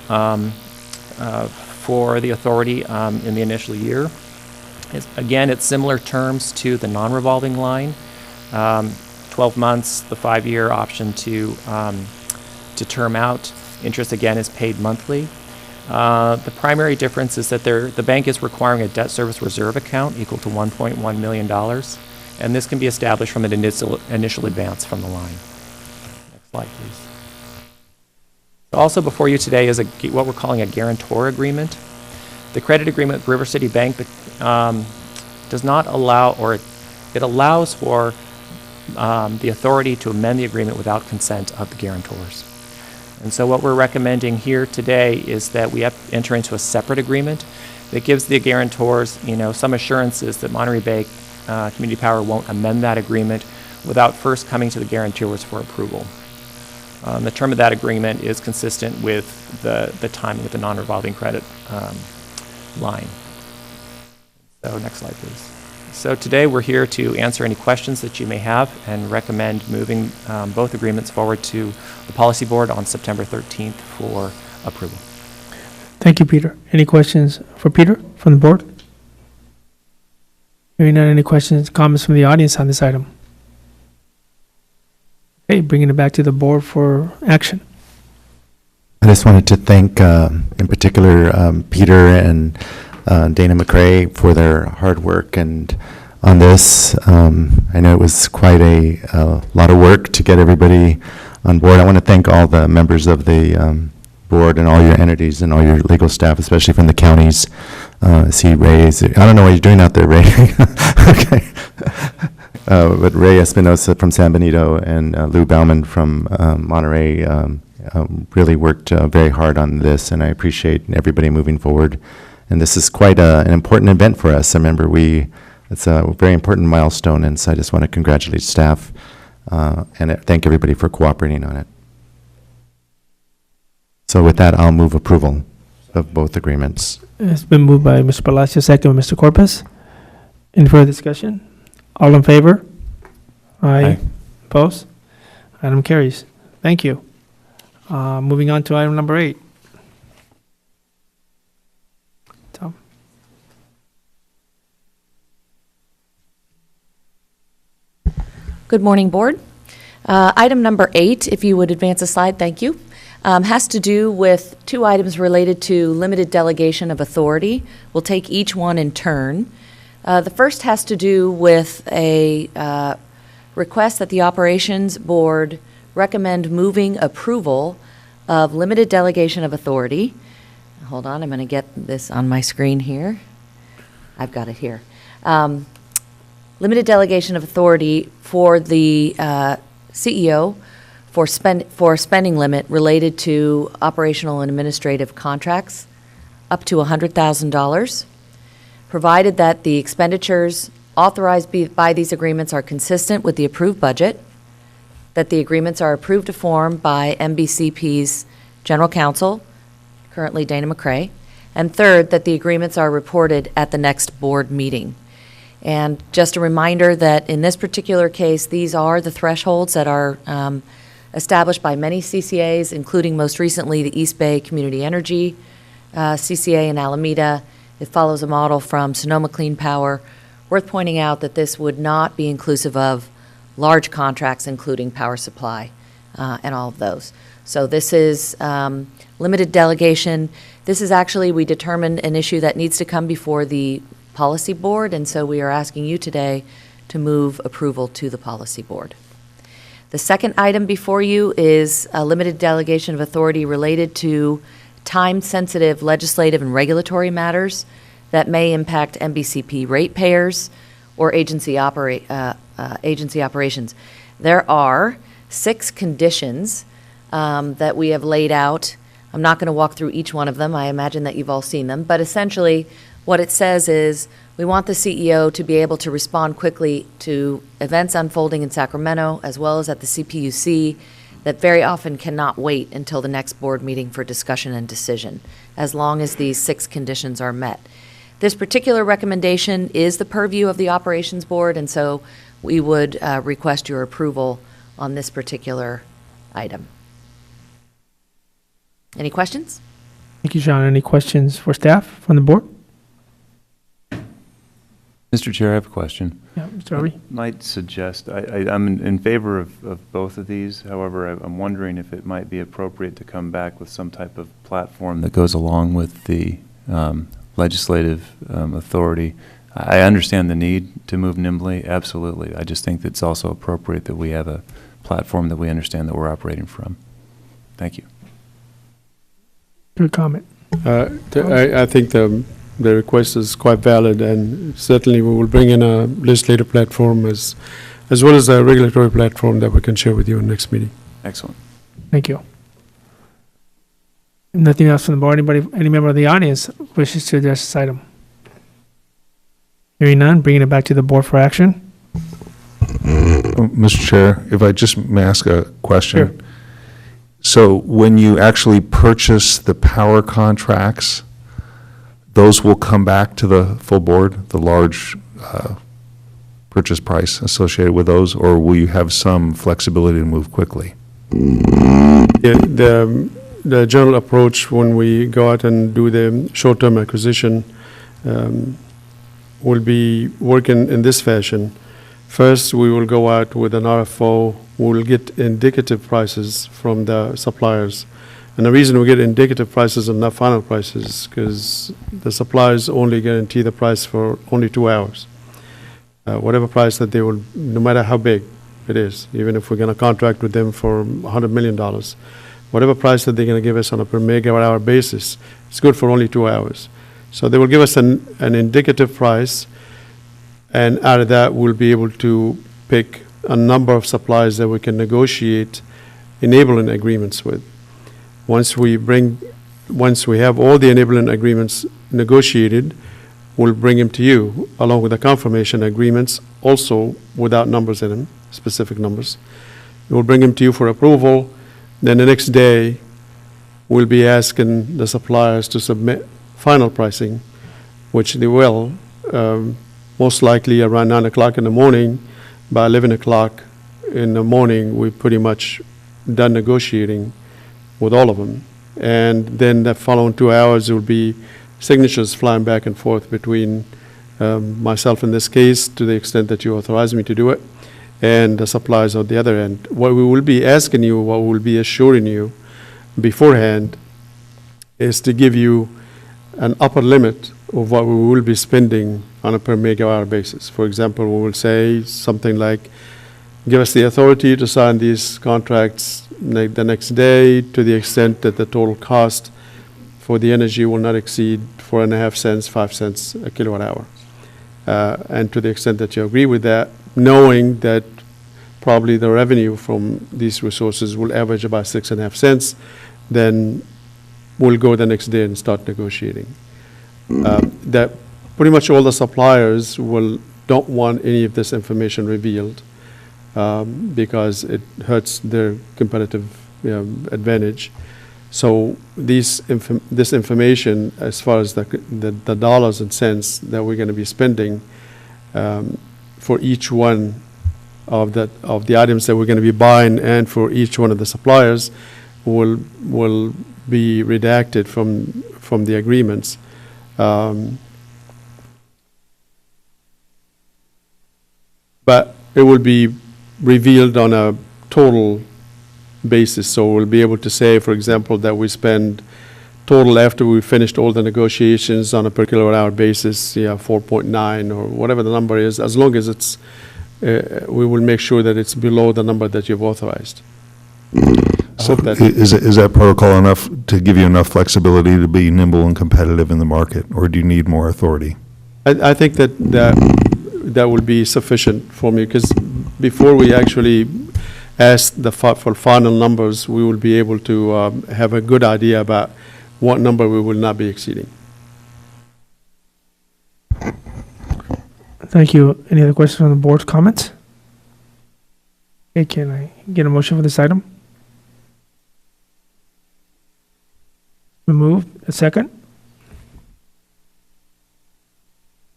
for the authority in the initial year. Again, it's similar terms to the non-revolving line. 12 months, the 5-year option to term out. Interest, again, is paid monthly. The primary difference is that the bank is requiring a debt service reserve account equal to $1.1 million, and this can be established from an initial advance from the line. Next slide, please. Also before you today is what we're calling a guarantor agreement. The credit agreement with River City Bank does not allow, or it allows for the authority to amend the agreement without consent of the guarantors. And so what we're recommending here today is that we enter into a separate agreement that gives the guarantors, some assurances that Monterey Bay Community Power won't amend that agreement without first coming to the guarantors for approval. The term of that agreement is consistent with the timing of the non-revolving credit line. So next slide, please. So today we're here to answer any questions that you may have and recommend moving both agreements forward to the Policy Board on September 13th for approval. Thank you, Peter. Any questions for Peter from the board? Hearing none, any questions, comments from the audience on this item? Okay, bringing it back to the board for action. I just wanted to thank, in particular, Peter and Dana McCrae for their hard work and on this. I know it was quite a lot of work to get everybody on board. I want to thank all the members of the board and all your entities and all your legal staff, especially from the counties. See Ray's, I don't know what you're doing out there, Ray. Okay. But Ray Espinosa from San Benito and Lou Bauman from Monterey really worked very hard on this, and I appreciate everybody moving forward. And this is quite an important event for us. I remember it's a very important milestone, and so I just want to congratulate staff and thank everybody for cooperating on it. So with that, I'll move approval of both agreements. It's been moved by Mr. Palacio, second by Mr. Corpus. Any further discussion? All in favor? Aye. Opposed? Item carries. Thank you. Moving on to item number 8. Tom. Good morning, Board. Item number 8, if you would advance a slide, thank you, has to do with 2 items related to limited delegation of authority. We'll take each one in turn. The first has to do with a request that the Operations Board recommend moving approval of limited delegation of authority. Hold on, I'm going to get this on my screen here. I've got it here. Limited delegation of authority for the CEO for spending limit related to operational and administrative contracts up to $100,000, provided that the expenditures authorized by these agreements are consistent with the approved budget, that the agreements are approved to form by MBCP's General Counsel, currently Dana McCrae, and third, that the agreements are reported at the next board meeting. And just a reminder that in this particular case, these are the thresholds that are established by many CCAs, including most recently the East Bay Community Energy CCA in Alameda. It follows a model from Sonoma Clean Power. Worth pointing out that this would not be inclusive of large contracts, including power supply and all of those. So this is limited delegation. This is actually, we determined, an issue that needs to come before the Policy Board, and so we are asking you today to move approval to the Policy Board. The second item before you is a limited delegation of authority related to time-sensitive legislative and regulatory matters that may impact MBCP ratepayers or agency operations. There are 6 conditions that we have laid out. I'm not going to walk through each one of them. I imagine that you've all seen them. But essentially, what it says is we want the CEO to be able to respond quickly to events unfolding in Sacramento, as well as at the CPUC, that very often cannot wait until the next board meeting for discussion and decision, as long as these 6 conditions are met. This particular recommendation is the purview of the Operations Board, and so we would request your approval on this particular item. Any questions? Thank you, Sean. Any questions for staff from the board? Mr. Chair, I have a question. Yeah, Mr. Harvey? Might suggest, I'm in favor of both of these. However, I'm wondering if it might be appropriate to come back with some type of platform that goes along with the legislative authority. I understand the need to move nimbly, absolutely. I just think that it's also appropriate that we have a platform that we understand that we're operating from. Thank you. Good comment. I think the request is quite valid, and certainly we will bring in a legislative platform as well as a regulatory platform that we can share with you in the next meeting. Excellent. Thank you. Nothing else from the board? Any member of the audience wishes to address this item? Hearing none, bringing it back to the board for action. Mr. Chair, if I just may ask a question. Sure. So when you actually purchase the power contracts, those will come back to the full board, the large purchase price associated with those, or will you have some flexibility to move quickly? Yeah, the general approach when we go out and do the short-term acquisition will be working in this fashion. First, we will go out with an RFO. We'll get indicative prices from the suppliers. And the reason we get indicative prices and not final prices is because the suppliers only guarantee the price for only 2 hours. Whatever price that they will, no matter how big it is, even if we're going to contract with them for $100 million, whatever price that they're going to give us on a per megawatt hour basis, it's good for only 2 hours. So they will give us an indicative price, and out of that, we'll be able to pick a number of suppliers that we can negotiate enabling agreements with. Once we have all the enabling agreements negotiated, we'll bring them to you, along with the confirmation agreements, also without numbers in them, specific numbers. We'll bring them to you for approval. Then the next day, we'll be asking the suppliers to submit final pricing, which they will, most likely around 9 o'clock in the morning. By 11 o'clock in the morning, we're pretty much done negotiating with all of them. And then the following 2 hours will be signatures flying back and forth between myself in this case, to the extent that you authorize me to do it, and the suppliers on the other end. What we will be asking you, what we will be assuring you beforehand, is to give you an upper limit of what we will be spending on a per megawatt hour basis. For example, we will say something like, give us the authority to sign these contracts the next day, to the extent that the total cost for the energy will not exceed 4.5 cents, 5 cents a kilowatt hour. And to the extent that you agree with that, knowing that probably the revenue from these resources will average about 6.5 cents, then we'll go the next day and start negotiating. That pretty much all the suppliers don't want any of this information revealed because it hurts their competitive advantage. So this information, as far as the dollars and cents that we're going to be spending for each one of the items that we're going to be buying, and for each one of the suppliers, will be redacted from the agreements. But it will be revealed on a total basis. So we'll be able to say, for example, that we spend total after we finished all the negotiations on a per kilowatt hour basis, 4.9 or whatever the number is, as long as it's, we will make sure that it's below the number that you've authorized. So is that protocol enough to give you enough flexibility to be nimble and competitive in the market, or do you need more authority? I think that will be sufficient for me, because before we actually ask for final numbers, we will be able to have a good idea about what number we will not be exceeding. Thank you. Any other questions on the board's comments? Okay, can I get a motion for this item? Moved. A second?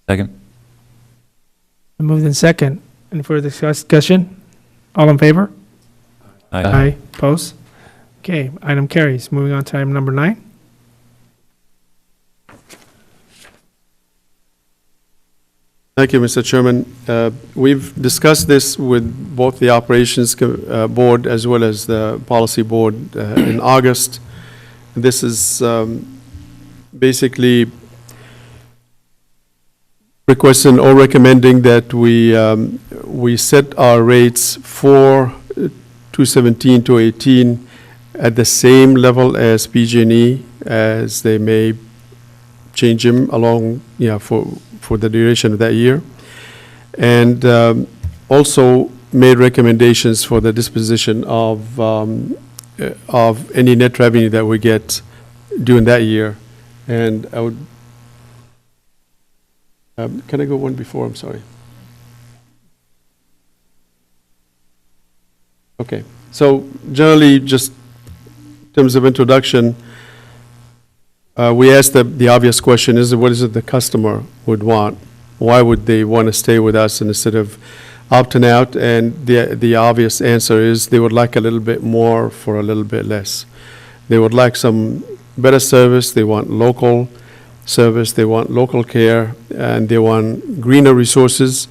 Second. Moved in second. Any further discussion? All in favor? Aye. Opposed? Okay, item carries. Moving on to item number 9. Thank you, Mr. Chairman. We've discussed this with both the Operations Board as well as the Policy Board in August. This is basically requesting or recommending that we set our rates for 2017 to 18 at the same level as PG&E, as they may change them along, for the duration of that year. And also made recommendations for the disposition of any net revenue that we get during that year. And I would, can I go one before? I'm sorry. Okay. So generally, just in terms of introduction, we asked the obvious question is, what is it the customer would want? Why would they want to stay with us instead of opting out? And the obvious answer is they would like a little bit more for a little bit less. They would like some better service. They want local service. They want local care, and they want greener resources,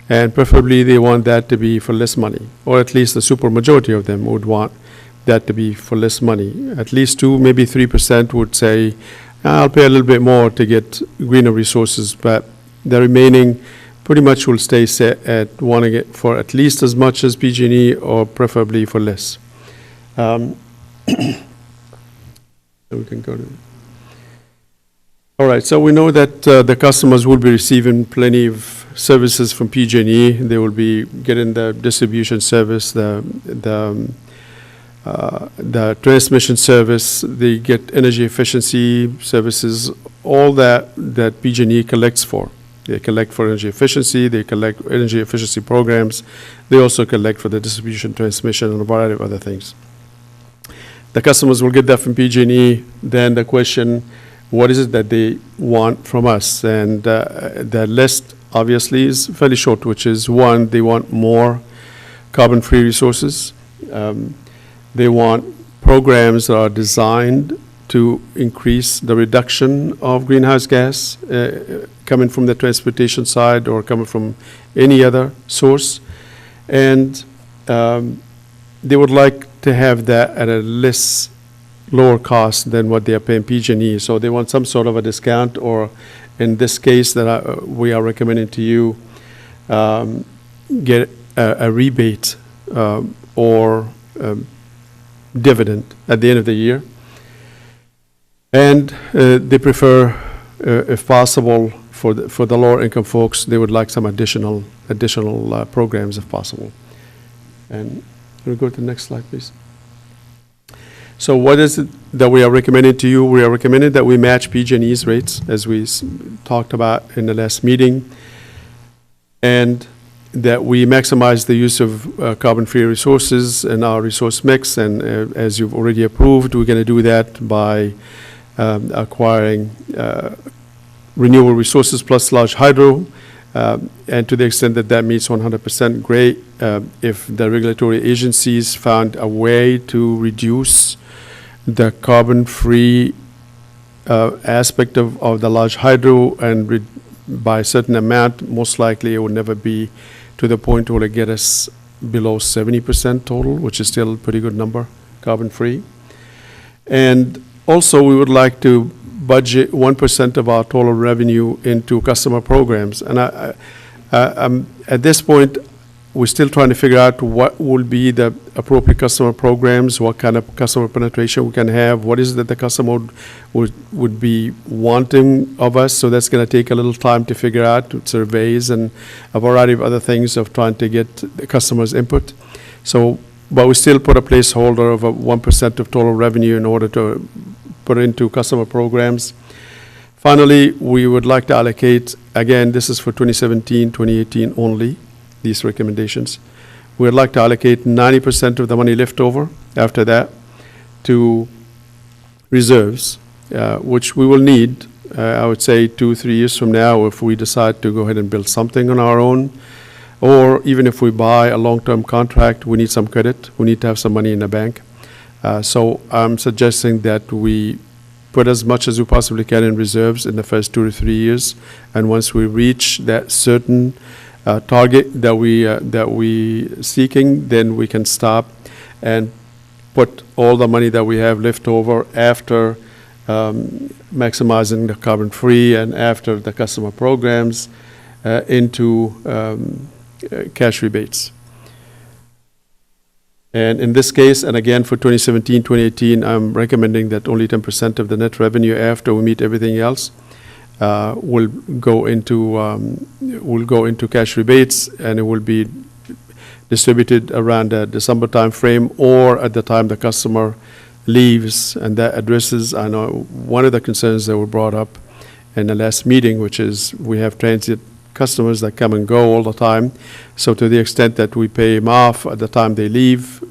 and preferably they want that to be for less money, or at least the super majority of them would want that to be for less money. At least 2, maybe 3% would say, I'll pay a little bit more to get greener resources, but the remaining pretty much will stay set at wanting it for at least as much as PG&E or preferably for less. So we can go to. All right, so we know that the customers will be receiving plenty of services from PG&E. They will be getting the distribution service, the transmission service, they get energy efficiency services, all that PG&E collects for. They collect for energy efficiency, they collect energy efficiency programs, they also collect for the distribution, transmission, and a variety of other things. The customers will get that from PG&E. Then the question, what is it that they want from us? And the list obviously is fairly short, which is one, they want more carbon-free resources. They want programs that are designed to increase the reduction of greenhouse gas coming from the transportation side or coming from any other source. And they would like to have that at a lower cost than what they are paying PG&E. So they want some sort of a discount, or in this case that we are recommending to you, get a rebate or dividend at the end of the year. And they prefer, if possible, for the lower income folks, they would like some additional programs if possible. And we'll go to the next slide, please. So what is it that we are recommending to you? We are recommending that we match PG&E's rates, as we talked about in the last meeting, and that we maximize the use of carbon-free resources in our resource mix. And as you've already approved, we're going to do that by acquiring renewable resources plus large hydro. And to the extent that that meets 100%, great. If the regulatory agencies found a way to reduce the carbon-free aspect of the large hydro and by a certain amount, most likely it will never be to the point where it get us below 70% total, which is still a pretty good number, carbon-free. And also, we would like to budget 1% of our total revenue into customer programs. And at this point, we're still trying to figure out what will be the appropriate customer programs, what kind of customer penetration we can have, what is it that the customer would be wanting of us. So that's going to take a little time to figure out, surveys and a variety of other things of trying to get the customers' input. So, but we still put a placeholder of 1% of total revenue in order to put into customer programs. Finally, we would like to allocate, again, this is for 2017, 2018 only, these recommendations. We would like to allocate 90% of the money left over after that to reserves, which we will need, I would say, 2-3 years from now if we decide to go ahead and build something on our own, or even if we buy a long-term contract, we need some credit. We need to have some money in the bank. So I'm suggesting that we put as much as we possibly can in reserves in the first 2 to 3 years. And once we reach that certain target that we seeking, then we can stop and put all the money that we have left over after maximizing the carbon-free and after the customer programs into cash rebates. And in this case, and again for 2017, 2018, I'm recommending that only 10% of the net revenue after we meet everything else will go into cash rebates, and it will be distributed around the December timeframe or at the time the customer leaves. And that addresses, I know, one of the concerns that were brought up in the last meeting, which is we have transit customers that come and go all the time. So to the extent that we pay them off at the time they leave,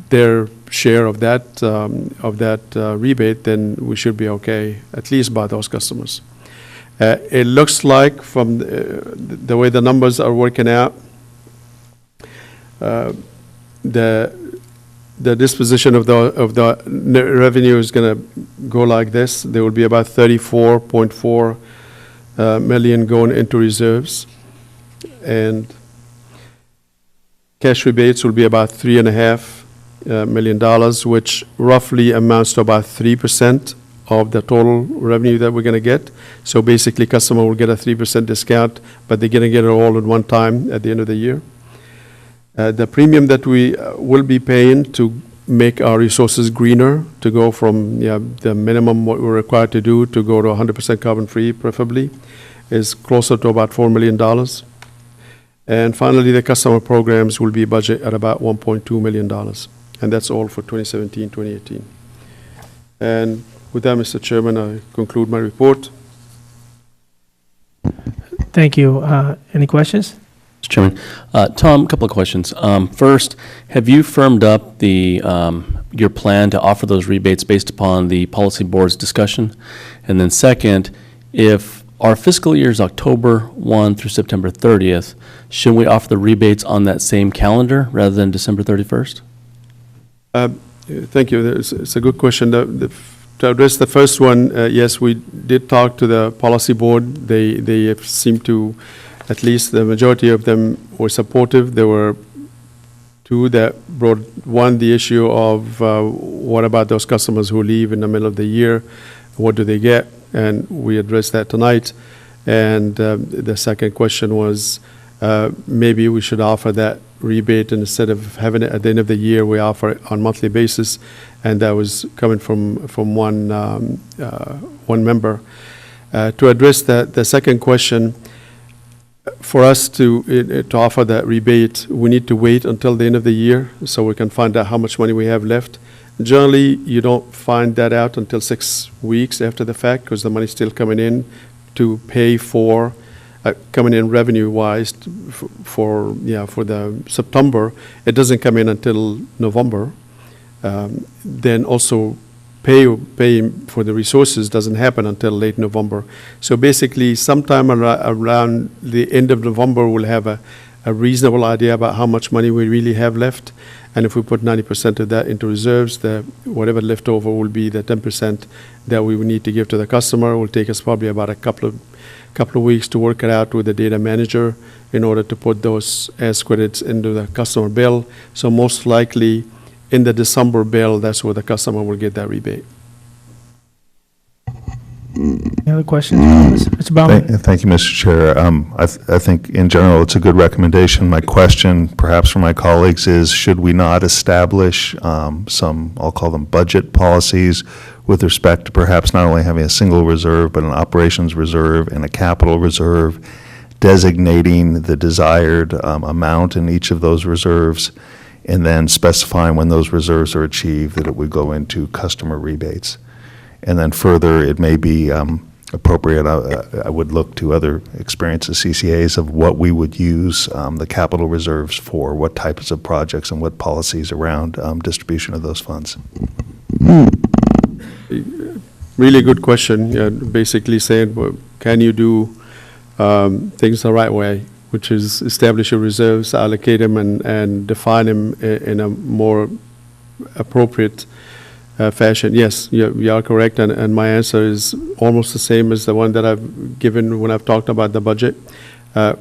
their share of that rebate, then we should be okay, at least by those customers. It looks like from the way the numbers are working out, the disposition of the net revenue is going to go like this. There will be about 34.4 million going into reserves, and cash rebates will be about $3.5 million, which roughly amounts to about 3% of the total revenue that we're going to get. So basically, customer will get a 3% discount, but they're going to get it all at one time at the end of the year. The premium that we will be paying to make our resources greener, to go from the minimum what we're required to do to go to 100% carbon-free, preferably, is closer to about $4 million. And finally, the customer programs will be budgeted at about $1.2 million. And that's all for 2017, 2018. And with that, Mr. Chairman, I conclude my report. Thank you. Any questions? Mr. Chairman, Tom, a couple of questions. First, have you firmed up your plan to offer those rebates based upon the policy board's discussion? And then second, if our fiscal year is October 1 through September 30th, should we offer the rebates on that same calendar rather than December 31st? Thank you. It's a good question. To address the first one, yes, we did talk to the policy board. They seem to, at least the majority of them were supportive. There were two that brought, one, the issue of what about those customers who leave in the middle of the year? What do they get? And we addressed that tonight. And the second question was maybe we should offer that rebate, and instead of having it at the end of the year, we offer it on a monthly basis. And that was coming from one member. To address the second question, for us to offer that rebate, we need to wait until the end of the year so we can find out how much money we have left. Generally, you don't find that out until 6 weeks after the fact, because the money's still coming in to pay for, coming in revenue-wise for the September. It doesn't come in until November. Then also paying for the resources doesn't happen until late November. So basically, sometime around the end of November, we'll have a reasonable idea about how much money we really have left. And if we put 90% of that into reserves, whatever left over will be the 10% that we would need to give to the customer. It will take us probably about a couple of weeks to work it out with the data manager in order to put those as credits into the customer bill. So most likely, in the December bill, that's where the customer will get that rebate. Any other questions? Mr. Baumann? Thank you, Mr. Chair. I think in general it's a good recommendation. My question, perhaps for my colleagues, is should we not establish some, I'll call them budget policies, with respect to perhaps not only having a single reserve, but an operations reserve and a capital reserve, designating the desired amount in each of those reserves, and then specifying when those reserves are achieved that it would go into customer rebates. And then further, it may be appropriate, I would look to other experiences, CCAs, of what we would use the capital reserves for, what types of projects and what policies around distribution of those funds. Really good question. Basically saying, well, can you do things the right way, which is establish your reserves, allocate them, and define them in a more appropriate fashion. Yes, you are correct, and my answer is almost the same as the one that I've given when I've talked about the budget.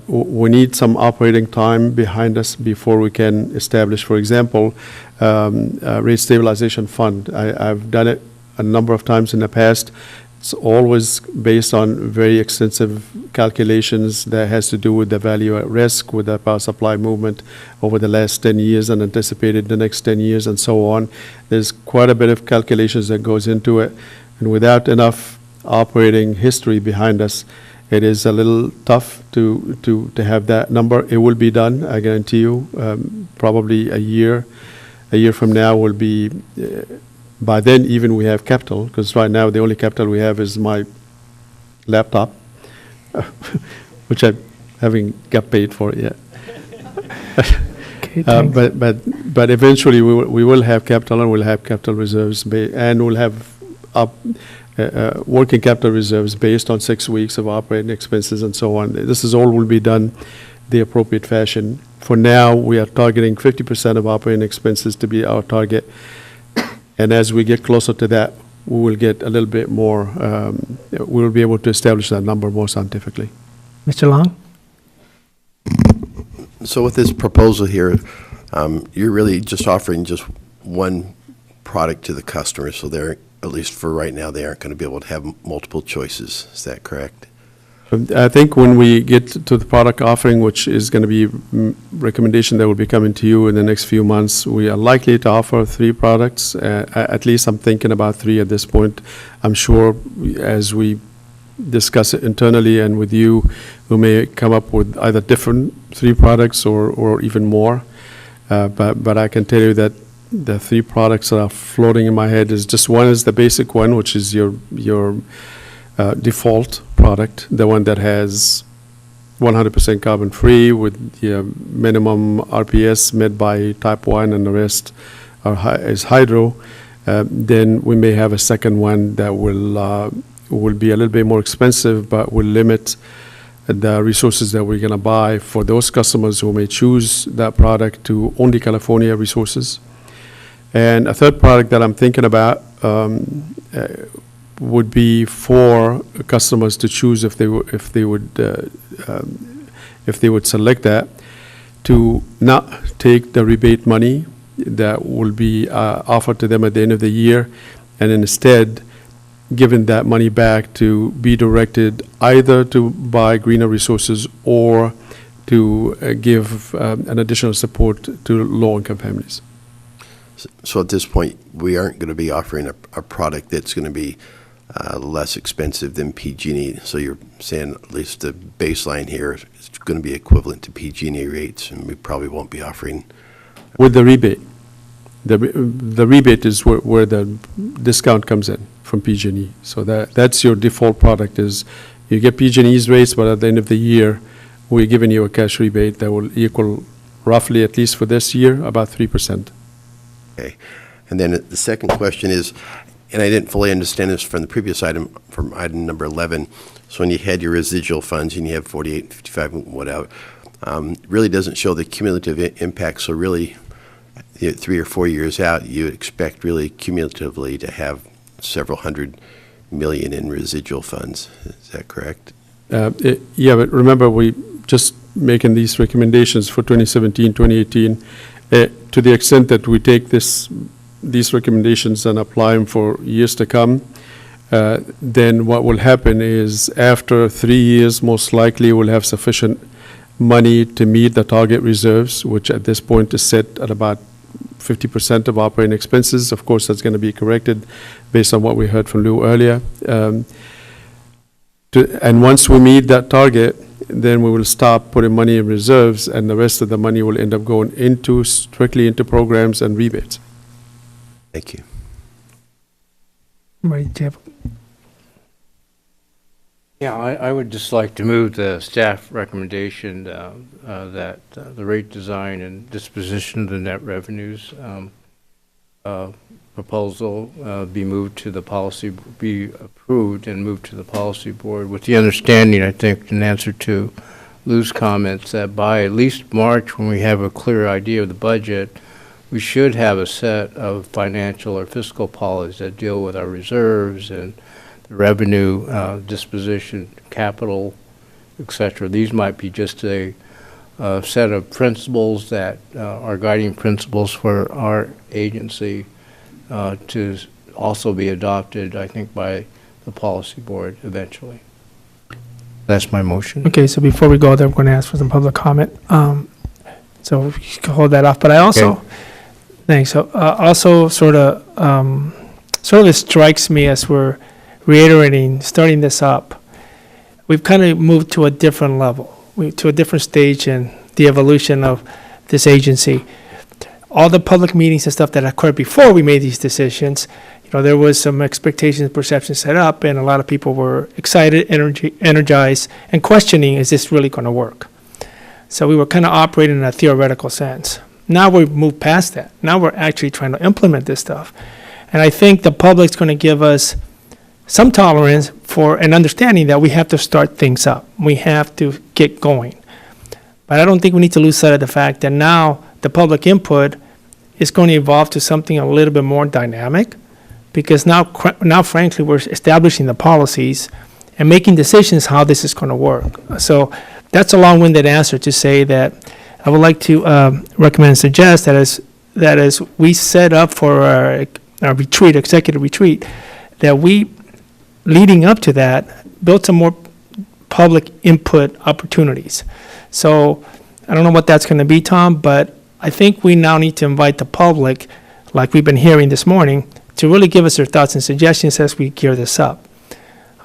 We need some operating time behind us before we can establish, for example, rate stabilization fund. I've done it a number of times in the past. It's always based on very extensive calculations that has to do with the value at risk, with the power supply movement over the last 10 years and anticipated the next 10 years and so on. There's quite a bit of calculations that goes into it. And without enough operating history behind us, it is a little tough to have that number. It will be done, I guarantee you. Probably a year from now will be... by then, even we have capital, because right now the only capital we have is my laptop, which I haven't got paid for yet. Okay, but eventually we will have capital, and we'll have capital reserves, and we'll have working capital reserves based on 6 weeks of operating expenses and so on. This is all will be done the appropriate fashion. For now, we are targeting 50% of operating expenses to be our target. And as we get closer to that, we will get a little bit more, we will be able to establish that number more scientifically. Mr. Long? So with this proposal here, you're really just offering just one product to the customer, so they're, at least for right now, they aren't going to be able to have multiple choices. Is that correct? I think when we get to the product offering, which is going to be recommendation that will be coming to you in the next few months, we are likely to offer 3 products. At least I'm thinking about 3 at this point. I'm sure as we discuss it internally and with you, we may come up with either different 3 products or even more. But I can tell you that the 3 products that are floating in my head is just one is the basic one, which is your default product, the one that has 100% carbon free with the minimum RPS met by type 1 and the rest is hydro. Then we may have a second one that will be a little bit more expensive, but will limit the resources that we're going to buy for those customers who may choose that product to only California resources. And a third product that I'm thinking about would be for customers to choose if they would select that, to not take the rebate money that will be offered to them at the end of the year, and instead given that money back to be directed either to buy greener resources or to give an additional support to low-income families. So at this point, we aren't going to be offering a product that's going to be less expensive than PG&E. So you're saying at least the baseline here is going to be equivalent to PG&E rates, and we probably won't be offering... With the rebate. The rebate is where the discount comes in from PG&E. So that's your default product is you get PG&E's rates, but at the end of the year, we're giving you a cash rebate that will equal roughly, at least for this year, about 3%. Okay. And then the second question is, and I didn't fully understand this from the previous item, from item number 11. So when you had your residual funds and you have 48, 55, whatever, really doesn't show the cumulative impact. So really, 3 or 4 years out, you would expect really cumulatively to have several $100 million in residual funds. Is that correct? Yeah, but remember, we just making these recommendations for 2017, 2018. To the extent that we take these recommendations and apply them for years to come, then what will happen is after 3 years, most likely we'll have sufficient money to meet the target reserves, which at this point is set at about 50% of operating expenses. Of course, that's going to be corrected based on what we heard from Lou earlier. And once we meet that target, then we will stop putting money in reserves, and the rest of the money will end up going strictly into programs and rebates. Thank you. Right, Jeff. Yeah, I would just like to move the staff recommendation that the rate design and disposition of the net revenues proposal be moved to the policy, be approved and moved to the policy board with the understanding, I think, in answer to Lou's comments, that by at least March, when we have a clear idea of the budget, we should have a set of financial or fiscal policies that deal with our reserves and the revenue disposition, capital, et cetera. These might be just a set of principles that are guiding principles for our agency to also be adopted, I think, by the policy board eventually. That's my motion. Okay, so before we go there, I'm going to ask for some public comment. So if you can hold that off. But I also, Okay. thanks. So also sort of it strikes me as we're reiterating, starting this up, we've kind of moved to a different level, to a different stage in the evolution of this agency. All the public meetings and stuff that occurred before we made these decisions, there was some expectations, perceptions set up, and a lot of people were excited, energized, and questioning, is this really going to work? So we were kind of operating in a theoretical sense. Now we've moved past that. Now we're actually trying to implement this stuff. And I think the public's going to give us some tolerance for an understanding that we have to start things up. We have to get going. But I don't think we need to lose sight of the fact that now the public input is going to evolve to something a little bit more dynamic, because now frankly, we're establishing the policies and making decisions how this is going to work. So that's a long-winded answer to say that I would like to recommend and suggest that as we set up for our retreat, executive retreat, that we, leading up to that, build some more public input opportunities. So I don't know what that's going to be, Tom, but I think we now need to invite the public, like we've been hearing this morning, to really give us their thoughts and suggestions as we gear this up.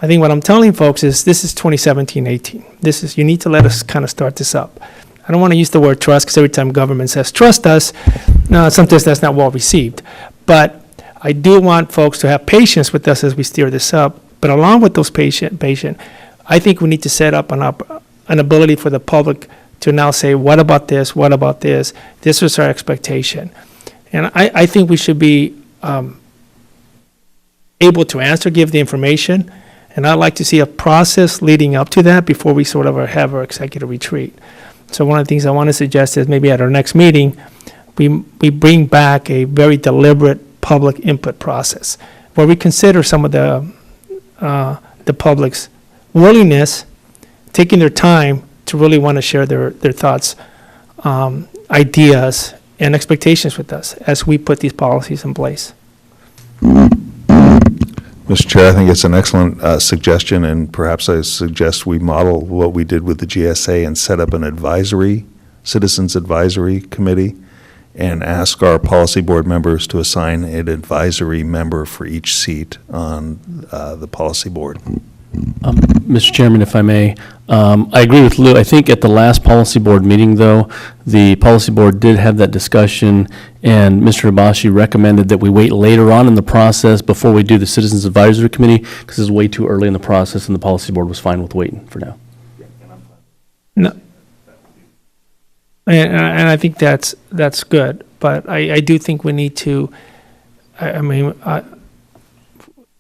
I think what I'm telling folks is this is 2017-18. You need to let us kind of start this up. I don't want to use the word trust, because every time government says trust us, sometimes that's not well received. But I do want folks to have patience with us as we steer this up. But along with those patient, I think we need to set up an ability for the public to now say, what about this? What about this? This was our expectation. And I think we should be able to answer, give the information, and I'd like to see a process leading up to that before we sort of have our executive retreat. So one of the things I want to suggest is maybe at our next meeting, we bring back a very deliberate public input process where we consider some of the public's willingness, taking their time to really want to share their thoughts, ideas, and expectations with us as we put these policies in place. Mr. Chair, I think it's an excellent suggestion, and perhaps I suggest we model what we did with the GSA and set up an citizens advisory committee, and ask our policy board members to assign an advisory member for each seat on the policy board. Mr. Chairman, if I may, I agree with Lou. I think at the last policy board meeting, though, the policy board did have that discussion, and Mr. Abashi recommended that we wait later on in the process before we do the Citizens Advisory Committee, because it's way too early in the process, and the policy board was fine with waiting for now. No. And I think that's good, but I do think we need to,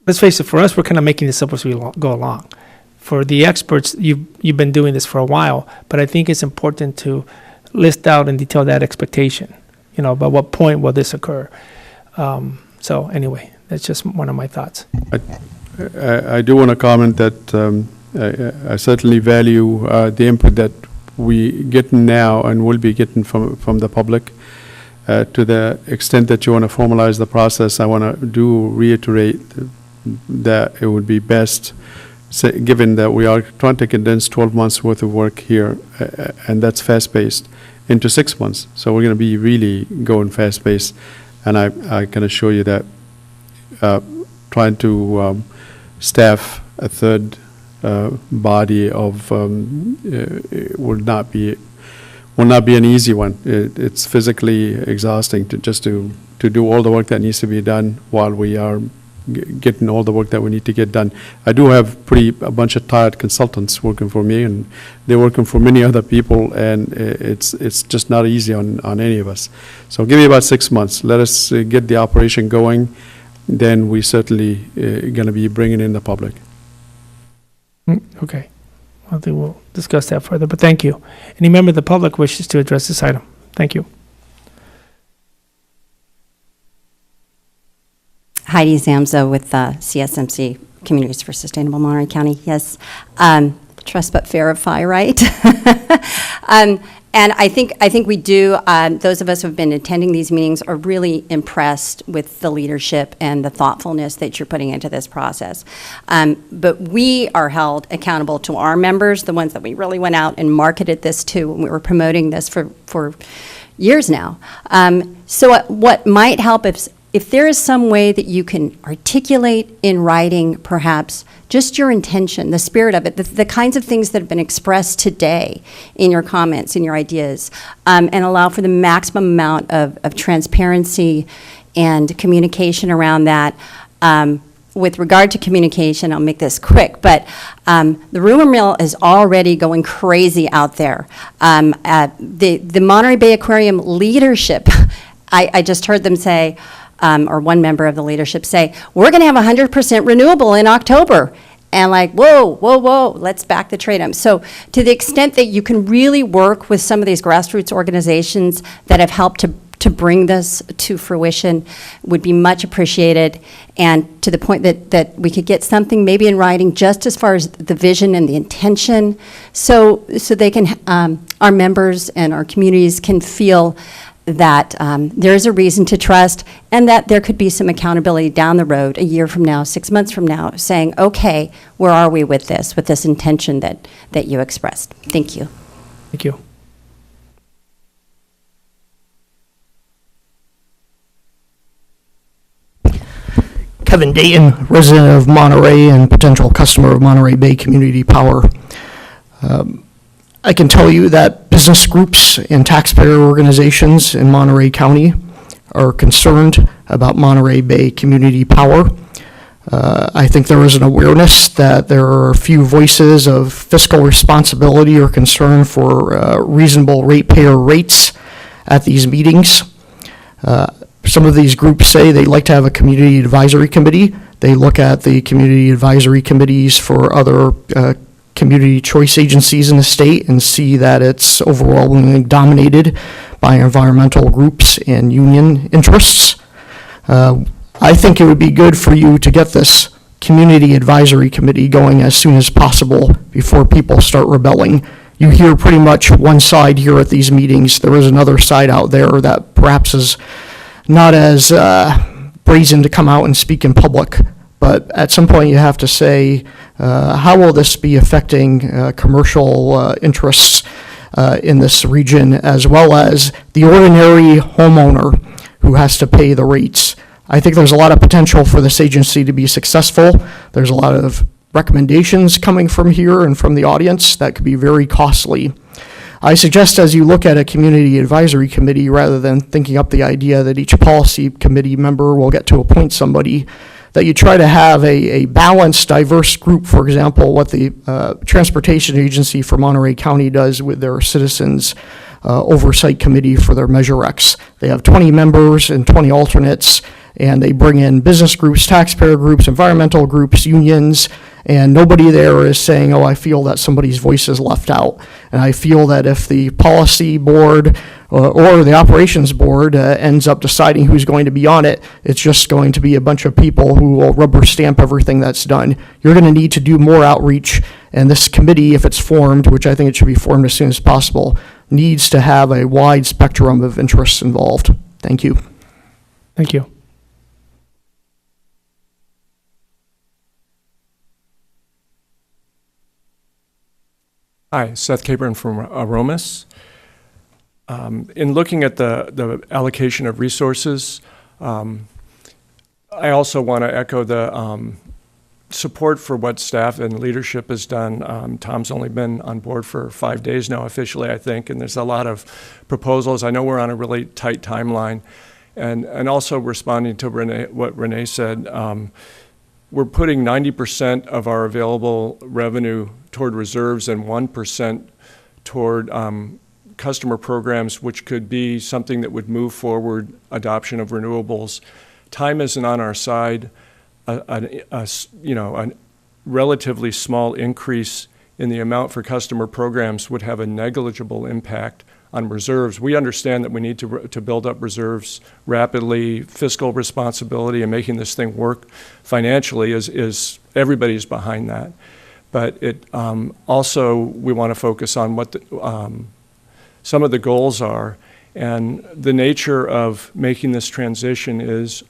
let's face it, for us, we're kind of making this up as we go along. For the experts, you've been doing this for a while, but I think it's important to list out in detail that expectation. By what point will this occur? So anyway, that's just one of my thoughts. I do want to comment that I certainly value the input that we get now and will be getting from the public. To the extent that you want to formalize the process, I want to reiterate that it would be best, given that we are trying to condense 12 months worth of work here, and that's fast-paced, into 6 months. So we're going to be really going fast-paced, and I can assure you that trying to staff a third body of will not be an easy one. It's physically exhausting to do all the work that needs to be done while we are getting all the work that we need to get done. I do have a bunch of tired consultants working for me, and they're working for many other people, and it's just not easy on any of us. So give me about 6 months. Let us get the operation going. Then we certainly going to be bringing in the public. Okay. I think we'll discuss that further, but thank you. Any member of the public wishes to address this item? Thank you. Heidi Zamzo with CSMC, Communities for Sustainable Monterey County. Yes, trust but verify, right? And I think we do, those of us who have been attending these meetings are really impressed with the leadership and the thoughtfulness that you're putting into this process. But we are held accountable to our members, the ones that we really went out and marketed this to, and we were promoting this for years now. So what might help if there is some way that you can articulate in writing, perhaps, just your intention, the spirit of it, the kinds of things that have been expressed today in your comments, in your ideas, and allow for the maximum amount of transparency and communication around that. With regard to communication, I'll make this quick, but the rumor mill is already going crazy out there. The Monterey Bay Aquarium leadership, I just heard them say, or one member of the leadership say, we're going to have 100% renewable in October. And like, whoa, let's back the trade. So to the extent that you can really work with some of these grassroots organizations that have helped to bring this to fruition would be much appreciated. And to the point that we could get something maybe in writing just as far as the vision and the intention, so they can, our members and our communities can feel that there is a reason to trust, and that there could be some accountability down the road, a year from now, 6 months from now, saying, okay, where are we with this intention that you expressed? Thank you. Thank you. Kevin Dayton, resident of Monterey and potential customer of Monterey Bay Community Power. I can tell you that business groups and taxpayer organizations in Monterey County are concerned about Monterey Bay Community Power. I think there is an awareness that there are a few voices of fiscal responsibility or concern for reasonable ratepayer rates at these meetings. Some of these groups say they like to have a community advisory committee. They look at the community advisory committees for other community choice agencies in the state and see that it's overwhelmingly dominated by environmental groups and union interests. I think it would be good for you to get this community advisory committee going as soon as possible before people start rebelling. You hear pretty much one side here at these meetings. There is another side out there that perhaps is not as brazen to come out and speak in public. But at some point you have to say, how will this be affecting commercial interests in this region, as well as the ordinary homeowner who has to pay the rates? I think there's a lot of potential for this agency to be successful. There's a lot of recommendations coming from here and from the audience that could be very costly. I suggest as you look at a community advisory committee, rather than thinking up the idea that each policy committee member will get to appoint somebody, that you try to have a balanced, diverse group. For example, what the Transportation Agency for Monterey County does with their citizens oversight committee for their Measure X. They have 20 members and 20 alternates, and they bring in business groups, taxpayer groups, environmental groups, unions, and nobody there is saying, oh, I feel that somebody's voice is left out. And I feel that if the policy board or the operations board ends up deciding who's going to be on it, it's just going to be a bunch of people who will rubber stamp everything that's done. You're going to need to do more outreach, and this committee, if it's formed, which I think it should be formed as soon as possible, needs to have a wide spectrum of interests involved. Thank you. Thank you. Hi, Seth Capron from Aromas. In looking at the allocation of resources, I also want to echo the support for what staff and leadership has done. Tom's only been on board for 5 days now officially, I think, and there's a lot of proposals. I know we're on a really tight timeline. And also responding to what Renee said, we're putting 90% of our available revenue toward reserves and 1% toward customer programs, which could be something that would move forward adoption of renewables. Time isn't on our side. A relatively small increase in the amount for customer programs would have a negligible impact on reserves. We understand that we need to build up reserves rapidly. Fiscal responsibility and making this thing work financially is everybody's behind that. But it also, we want to focus on what some of the goals are. And the nature of making this transition is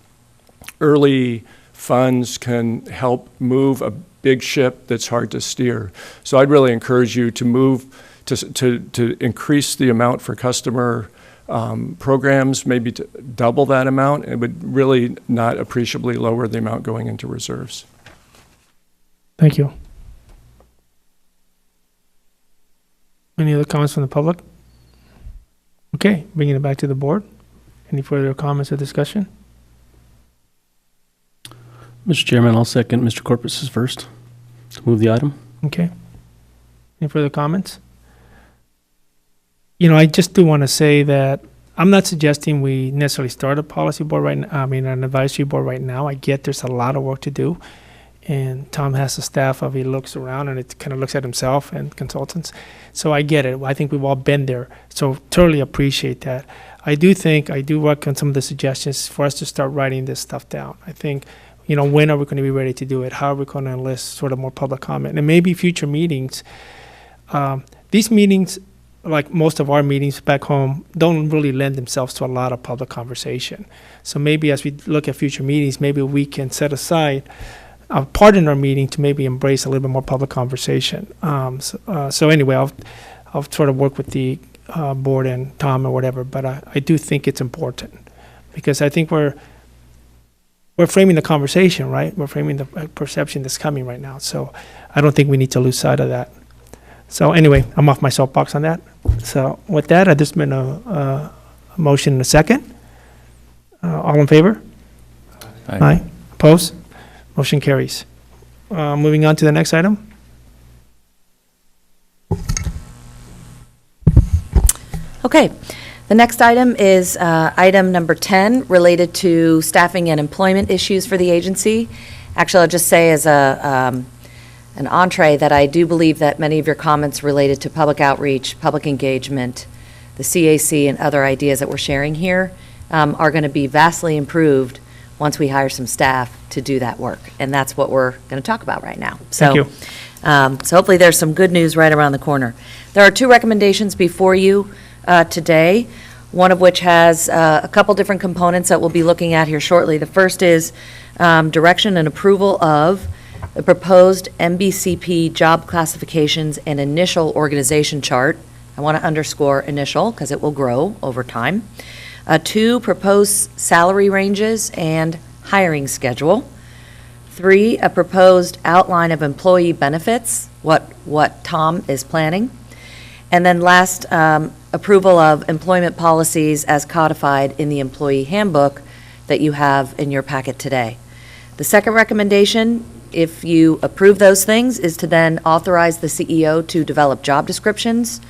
early funds can help move a big ship that's hard to steer. So I'd really encourage you to move to increase the amount for customer programs, maybe to double that amount. It would really not appreciably lower the amount going into reserves. Thank you. Any other comments from the public? Okay, bringing it back to the board. Any further comments or discussion? Mr. Chairman, I'll second Mr. Corpus's first to move the item. Okay. Any further comments? You know, I just do want to say that I'm not suggesting we necessarily start a policy board right now, an advisory board right now. I get there's a lot of work to do. And Tom has a staff of, he looks around and it kind of looks at himself and consultants. So I get it. I think we've all been there. So totally appreciate that. I do work on some of the suggestions for us to start writing this stuff down. I think, you know, when are we going to be ready to do it? How are we going to enlist sort of more public comment? And maybe future meetings. These meetings, like most of our meetings back home, don't really lend themselves to a lot of public conversation. So maybe as we look at future meetings, maybe we can set aside a part in our meeting to maybe embrace a little bit more public conversation. So anyway, I'll sort of work with the board and Tom or whatever, but I do think it's important because I think we're framing the conversation, right? We're framing the perception that's coming right now. So I don't think we need to lose sight of that. So anyway, I'm off my soapbox on that. So with that, there's been a motion and a second. All in favor? Aye. Opposed? Motion carries. Moving on to the next item. Okay. The next item is item number 10, related to staffing and employment issues for the agency. Actually, I'll just say as an entree that I do believe that many of your comments related to public outreach, public engagement, the CAC, and other ideas that we're sharing here are going to be vastly improved once we hire some staff to do that work. And that's what we're going to talk about right now. So, Thank you. So hopefully there's some good news right around the corner. There are two recommendations before you today, one of which has a couple different components that we'll be looking at here shortly. The first is direction and approval of the proposed MBCP job classifications and initial organization chart. I want to underscore initial because it will grow over time. 2, proposed salary ranges and hiring schedule. 3, a proposed outline of employee benefits, what Tom is planning. And then last, approval of employment policies as codified in the employee handbook that you have in your packet today. The second recommendation, if you approve those things, is to then authorize the CEO to develop job descriptions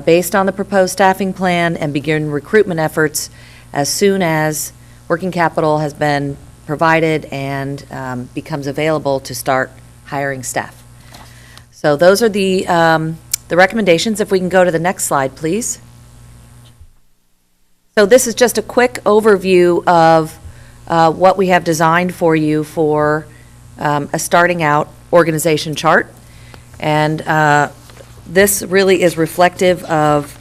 based on the proposed staffing plan and begin recruitment efforts as soon as working capital has been provided and becomes available to start hiring staff. So those are the recommendations. If we can go to the next slide, please. So this is just a quick overview of what we have designed for you for a starting out organization chart. And this really is reflective of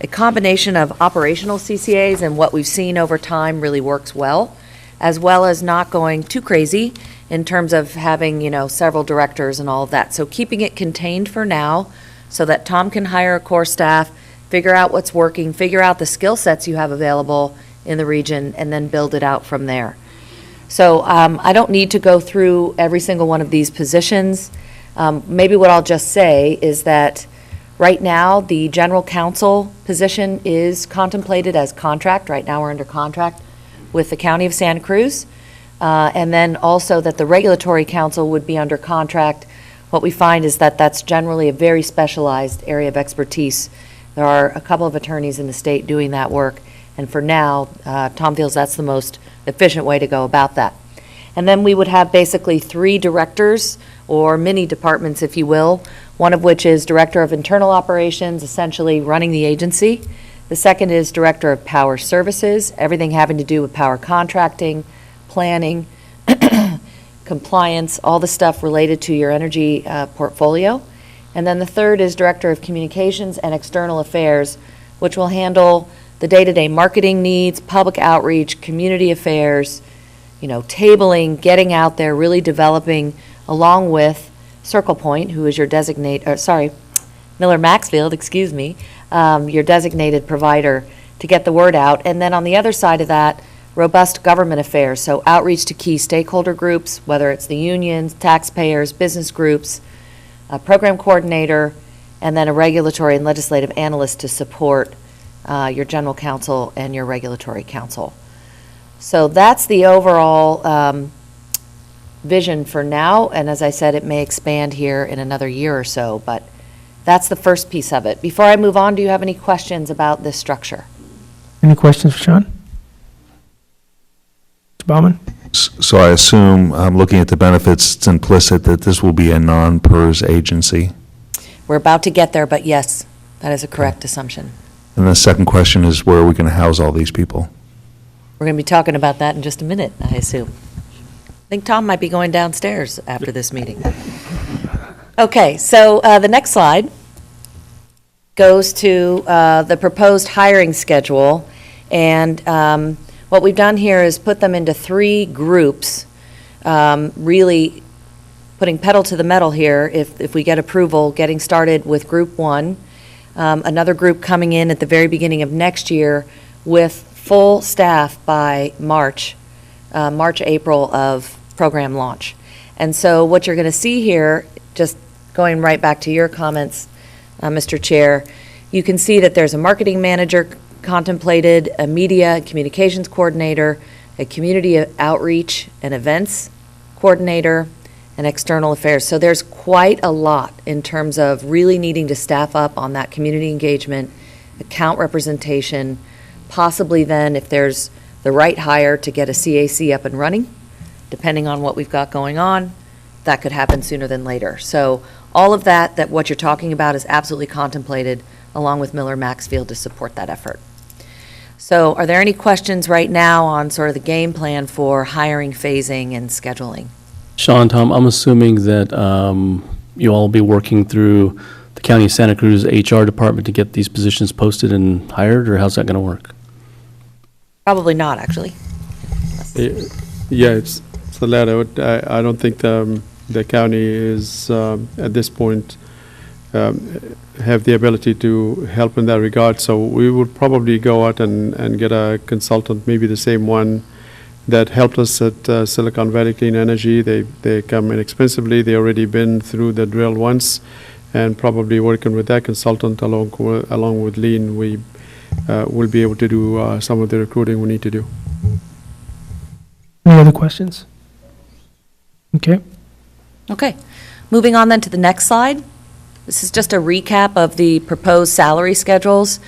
a combination of operational CCAs, and what we've seen over time really works well as not going too crazy in terms of having, several directors and all of that. So keeping it contained for now so that Tom can hire a core staff, figure out what's working, figure out the skill sets you have available in the region, and then build it out from there. So I don't need to go through every single one of these positions. Maybe what I'll just say is that right now, the general counsel position is contemplated as contract. Right now, we're under contract with the County of Santa Cruz. And then also that the regulatory counsel would be under contract. What we find is that that's generally a very specialized area of expertise. There are a couple of attorneys in the state doing that work. And for now, Tom feels that's the most efficient way to go about that. And then we would have basically 3 directors or mini departments, if you will. one of which is Director of Internal Operations, essentially running the agency. The second is Director of Power Services, everything having to do with power contracting, planning, compliance, all the stuff related to your energy portfolio. And then the third is Director of Communications and External Affairs, which will handle the day-to-day marketing needs, public outreach, community affairs, tabling, getting out there, really developing, along with Circle Point, who is your Miller Maxfield, excuse me, your designated provider to get the word out. And then on the other side of that, robust government affairs, so outreach to key stakeholder groups, whether it's the unions, taxpayers, business groups, a program coordinator, and then a regulatory and legislative analyst to support your general counsel and your regulatory counsel. So that's the overall vision for now, and as I said, it may expand here in another year or so, but that's the first piece of it. Before I move on, do you have any questions about this structure? Any questions for Sean? Mr. Baumann? So I assume, looking at the benefits, it's implicit that this will be a non-PERS agency. We're about to get there, but yes, that is a correct assumption. And the second question is, where are we going to house all these people? We're going to be talking about that in just a minute, I assume. I think Tom might be going downstairs after this meeting. Okay, so the next slide goes to the proposed hiring schedule. And what we've done here is put them into 3 groups, really putting pedal to the metal here if we get approval, getting started with Group 1, another group coming in at the very beginning of next year with full staff by March, April of program launch. And so what you're going to see here, just going right back to your comments, Mr. Chair, you can see that there's a marketing manager contemplated, a media and communications coordinator, a community outreach and events coordinator, and external affairs. So there's quite a lot in terms of really needing to staff up on that community engagement, account representation, possibly then if there's the right hire to get a CAC up and running, depending on what we've got going on, that could happen sooner than later. So all of that what you're talking about is absolutely contemplated along with Miller Maxfield to support that effort. So are there any questions right now on sort of the game plan for hiring, phasing, and scheduling? Sean, Tom, I'm assuming that you all will be working through the County of Santa Cruz HR department to get these positions posted and hired, or how's that going to work? Probably not, actually. Yeah, it's the latter. I don't think the county is, at this point, have the ability to help in that regard. So we would probably go out and get a consultant, maybe the same one that helped us at Silicon Valley Clean Energy. They come inexpensively. They already been through the drill once, and probably working with that consultant along with Lean, we will be able to do some of the recruiting we need to do. Any other questions? Okay. Okay. Moving on then to the next slide. This is just a recap of the proposed salary schedules.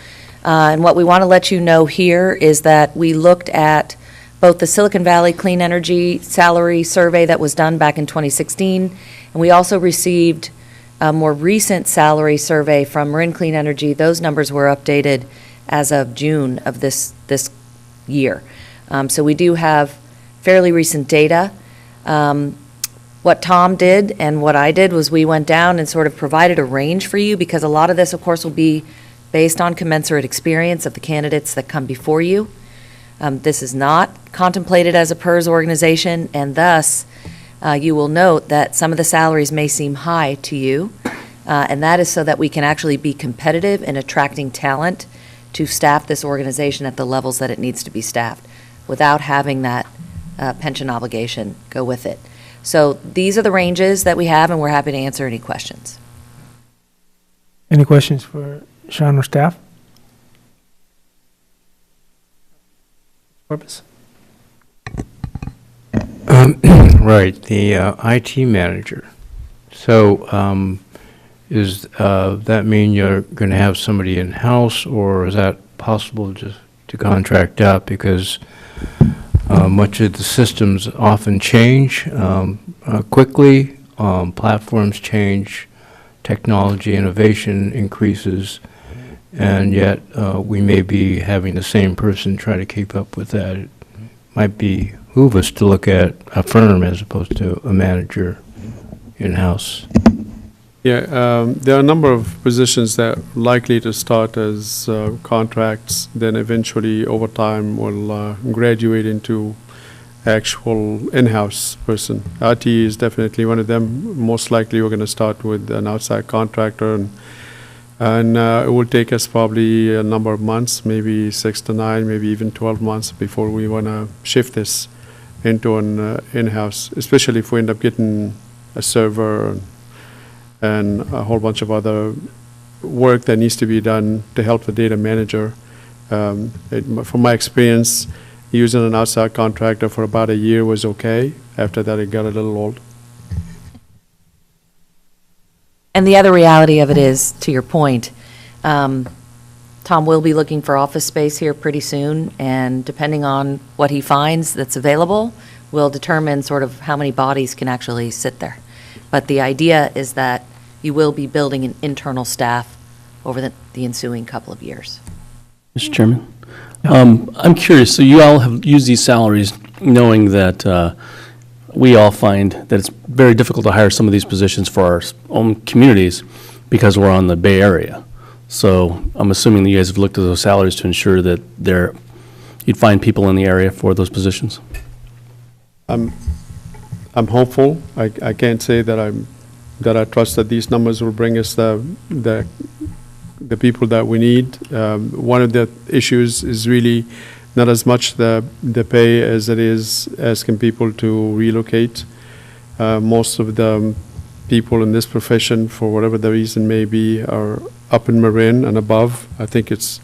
And what we want to let you know here is that we looked at both the Silicon Valley Clean Energy salary survey that was done back in 2016, and we also received a more recent salary survey from Marin Clean Energy. Those numbers were updated as of June of this year. So we do have fairly recent data. What Tom did and what I did was we went down and sort of provided a range for you, because a lot of this, of course, will be based on commensurate experience of the candidates that come before you. This is not contemplated as a PERS organization, and thus you will note that some of the salaries may seem high to you, and that is so that we can actually be competitive in attracting talent to staff this organization at the levels that it needs to be staffed without having that pension obligation go with it. So these are the ranges that we have, and we're happy to answer any questions. Any questions for Sean or staff? Corpus? Right, the IT manager. So is that mean you're going to have somebody in-house, or is that possible to contract out? Because much of the systems often change quickly, platforms change technology innovation increases, and yet we may be having the same person try to keep up with that. It might behoove us to look at a firm as opposed to a manager in-house. Yeah, there are a number of positions that are likely to start as contracts, then eventually over time will graduate into actual in-house person. RT is definitely one of them. Most likely we're going to start with an outside contractor, and it will take us probably a number of months, maybe 6 to 9, maybe even 12 months before we want to shift this into an in-house, especially if we end up getting a server and a whole bunch of other work that needs to be done to help the data manager. From my experience, using an outside contractor for about a year was okay. After that, it got a little old. And the other reality of it is, to your point, Tom will be looking for office space here pretty soon, and depending on what he finds that's available, will determine sort of how many bodies can actually sit there. But the idea is that you will be building an internal staff over the ensuing couple of years. Mr. Chairman, I'm curious, so you all have used these salaries knowing that we all find that it's very difficult to hire some of these positions for our own communities because we're on the Bay Area. So I'm assuming that you guys have looked at those salaries to ensure that you'd find people in the area for those positions? I'm hopeful. I can't say that I trust that these numbers will bring us the people that we need. One of the issues is really not as much the pay as it is asking people to relocate. Most of the people in this profession, for whatever the reason may be, are up in Marin and above. I think it's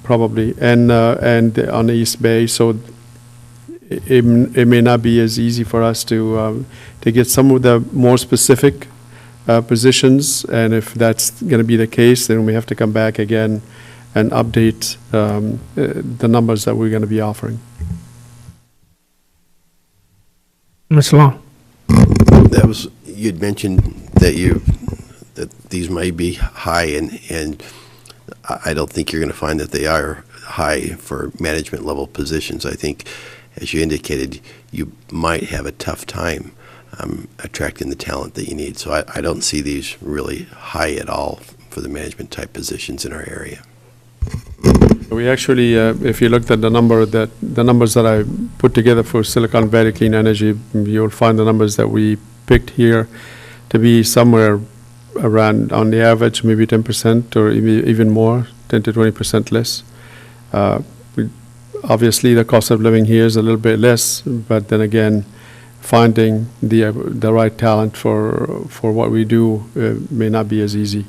probably, and on the East Bay. So it may not be as easy for us to get some of the more specific positions, and if that's going to be the case, then we have to come back again and update the numbers that we're going to be offering. Mr. Long. You'd mentioned that these may be high, and I don't think you're going to find that they are high for management level positions. I think, as you indicated, you might have a tough time attracting the talent that you need. So I don't see these really high at all for the management type positions in our area. We actually, if you looked at the numbers that I put together for Silicon Valley Clean Energy, you'll find the numbers that we picked here to be somewhere around, on the average, maybe 10% or even more, 10 to 20% less. Obviously, the cost of living here is a little bit less, but then again, finding the right talent for what we do may not be as easy.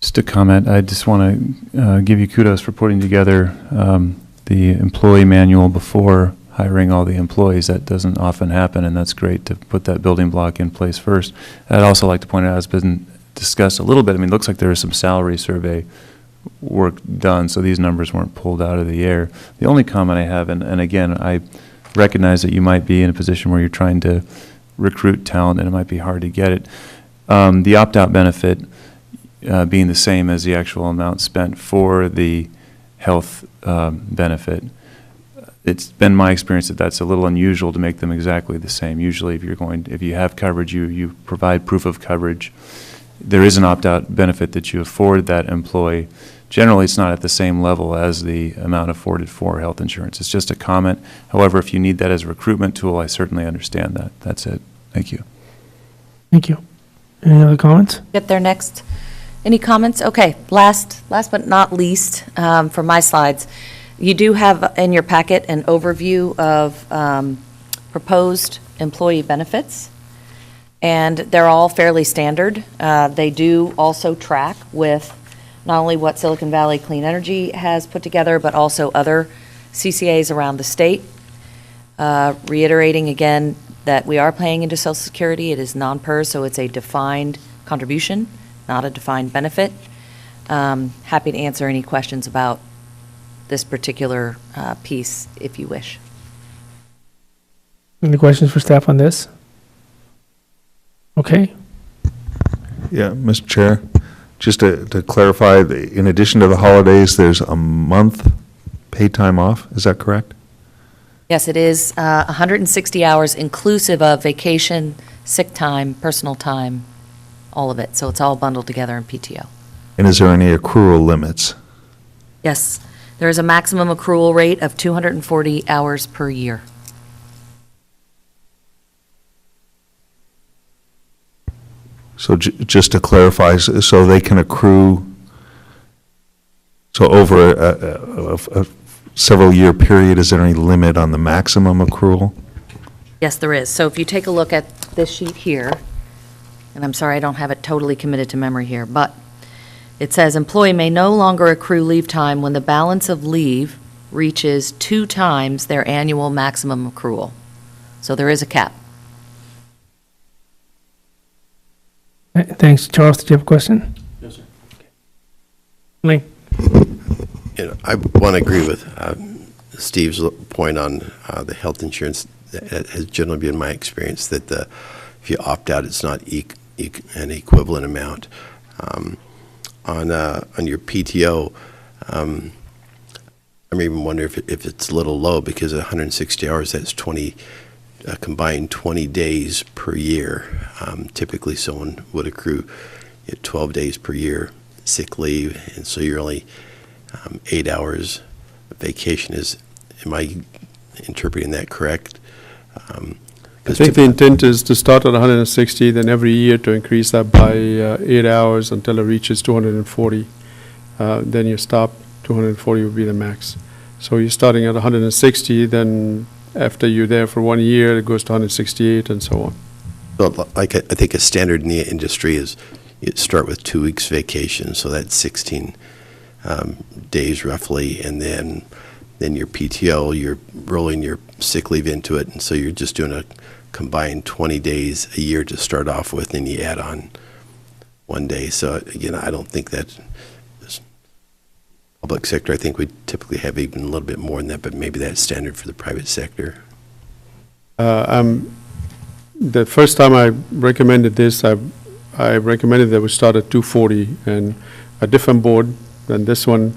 Just a comment, I just want to give you kudos for putting together the employee manual before hiring all the employees. That doesn't often happen, and that's great to put that building block in place first. I'd also like to point out, it's been discussed a little bit, I mean, it looks like there is some salary survey work done, so these numbers weren't pulled out of the air. The only comment I have, and again, I recognize that you might be in a position where you're trying to recruit talent and it might be hard to get it. The opt-out benefit being the same as the actual amount spent for the health benefit, it's been my experience that that's a little unusual to make them exactly the same. Usually if you have coverage, you provide proof of coverage. There is an opt-out benefit that you afford that employee. Generally, it's not at the same level as the amount afforded for health insurance. It's just a comment. However, if you need that as a recruitment tool, I certainly understand that. That's it. Thank you. Thank you. Any other comments? Get there next. Any comments? Okay, last but not least, for my slides, you do have in your packet an overview of proposed employee benefits, and they're all fairly standard. They do also track with not only what Silicon Valley Clean Energy has put together, but also other CCAs around the state. Reiterating again that we are paying into Social Security. It is non-PERS, so it's a defined contribution, not a defined benefit. Happy to answer any questions about this particular piece if you wish. Any questions for staff on this? Okay. Yeah, Mr. Chair, just to clarify, in addition to the holidays, there's a month paid time off, is that correct? Yes, it is 160 hours inclusive of vacation, sick time, personal time, all of it. So it's all bundled together in PTO. And is there any accrual limits? Yes, there is a maximum accrual rate of 240 hours per year. So just to clarify, so they can accrue, so over a several year period, is there any limit on the maximum accrual? Yes, there is. So if you take a look at this sheet here, and I'm sorry I don't have it totally committed to memory here, but it says employee may no longer accrue leave time when the balance of leave reaches 2 times their annual maximum accrual. So there is a cap. Thanks. Charles, did you have a question? Yes, sir. Lee? I want to agree with Steve's point on the health insurance. That has generally been my experience that if you opt out, it's not an equivalent amount. On your PTO, I'm even wondering if it's a little low because 160 hours, that's 20, combined 20 days per year. Typically, someone would accrue 12 days per year sick leave, and so you're only 8 hours of vacation. Am I interpreting that correct? I think the intent is to start at 160, then every year to increase that by 8 hours until it reaches 240. Then you stop, 240 would be the max. So you're starting at 160, then after you're there for 1 year, it goes to 168 and so on. So like I think a standard in the industry is you start with 2 weeks vacation, so that's 16 days roughly, and then your PTO, you're rolling your sick leave into it, and so you're just doing a combined 20 days a year to start off with, and you add on 1 day. So again, I don't think that public sector, I think we typically have even a little bit more than that, but maybe that's standard for the private sector. The first time I recommended this, I recommended that we start at 240, and a different board than this one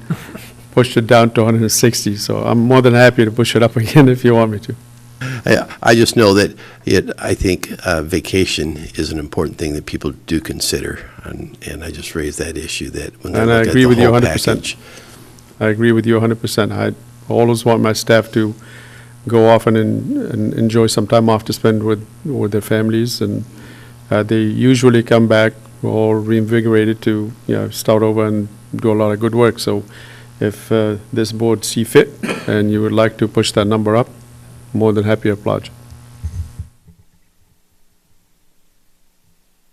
pushed it down to 160. So I'm more than happy to push it up again if you want me to. I just know that I think vacation is an important thing that people do consider, and I just raised that issue that when they look at the whole package. I agree with you 100%. I always want my staff to go off and enjoy some time off to spend with their families, and they usually come back all reinvigorated to start over and do a lot of good work. So if this board see fit and you would like to push that number up, more than happy to applaud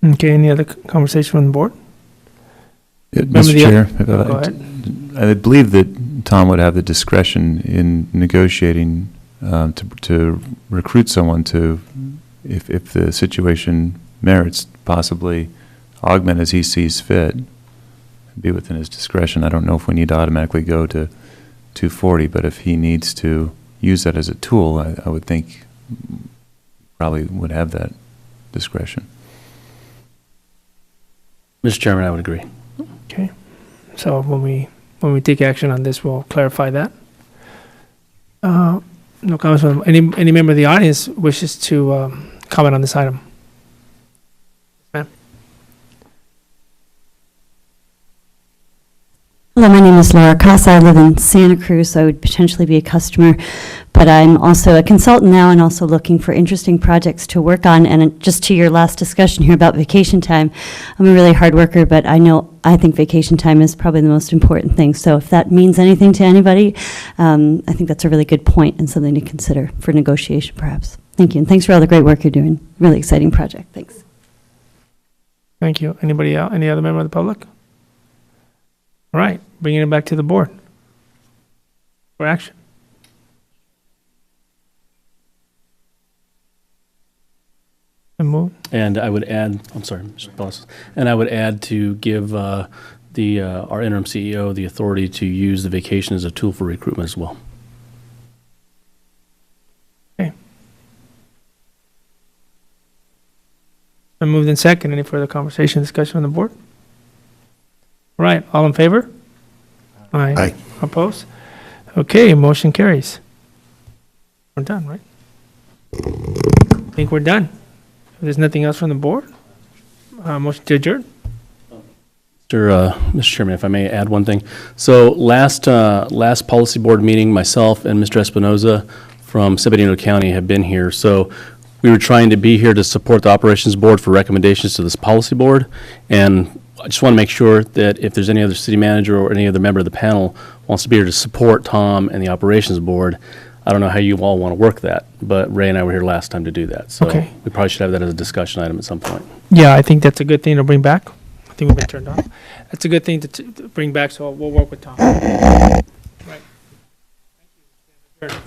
you. Okay, any other conversation from the board? Mr. Chair, Go ahead. I believe that Tom would have the discretion in negotiating to recruit someone to, if the situation merits, possibly augment as he sees fit, be within his discretion. I don't know if we need to automatically go to 240, but if he needs to use that as a tool, I would think probably would have that discretion. Mr. Chairman, I would agree. Okay. So when we take action on this, we'll clarify that. No comments from any member of the audience wishes to comment on this item. Ma'am. Hello, my name is Laura Casa. I live in Santa Cruz, so I would potentially be a customer, but I'm also a consultant now and also looking for interesting projects to work on. And just to your last discussion here about vacation time, I'm a really hard worker, but I think vacation time is probably the most important thing. So if that means anything to anybody, I think that's a really good point and something to consider for negotiation, perhaps. Thank you, and thanks for all the great work you're doing. Really exciting project. Thanks. Thank you. Anybody else? Any other member of the public? All right, bringing it back to the board for action. And move. And I would add, I'm sorry, Mr. Pellis, and I would add to give our interim CEO the authority to use the vacation as a tool for recruitment as well. Okay. Been moved in second. Any further conversation, discussion on the board? All right, all in favor? Aye. Aye. Opposed? Okay, motion carries. We're done, right? I think we're done. If there's nothing else from the board, motion to adjourn. Mr. Chairman, if I may add one thing. So last policy board meeting, myself and Mr. Espinoza from San Bernardino County have been here. So we were trying to be here to support the operations board for recommendations to this policy board. And I just want to make sure that if there's any other city manager or any other member of the panel wants to be here to support Tom and the operations board, I don't know how you all want to work that, but Ray and I were here last time to do that. So Okay. we probably should have that as a discussion item at some point. Yeah, I think that's a good thing to bring back. I think we've been turned off. That's a good thing to bring back, so we'll work with Tom. Right. Thank you.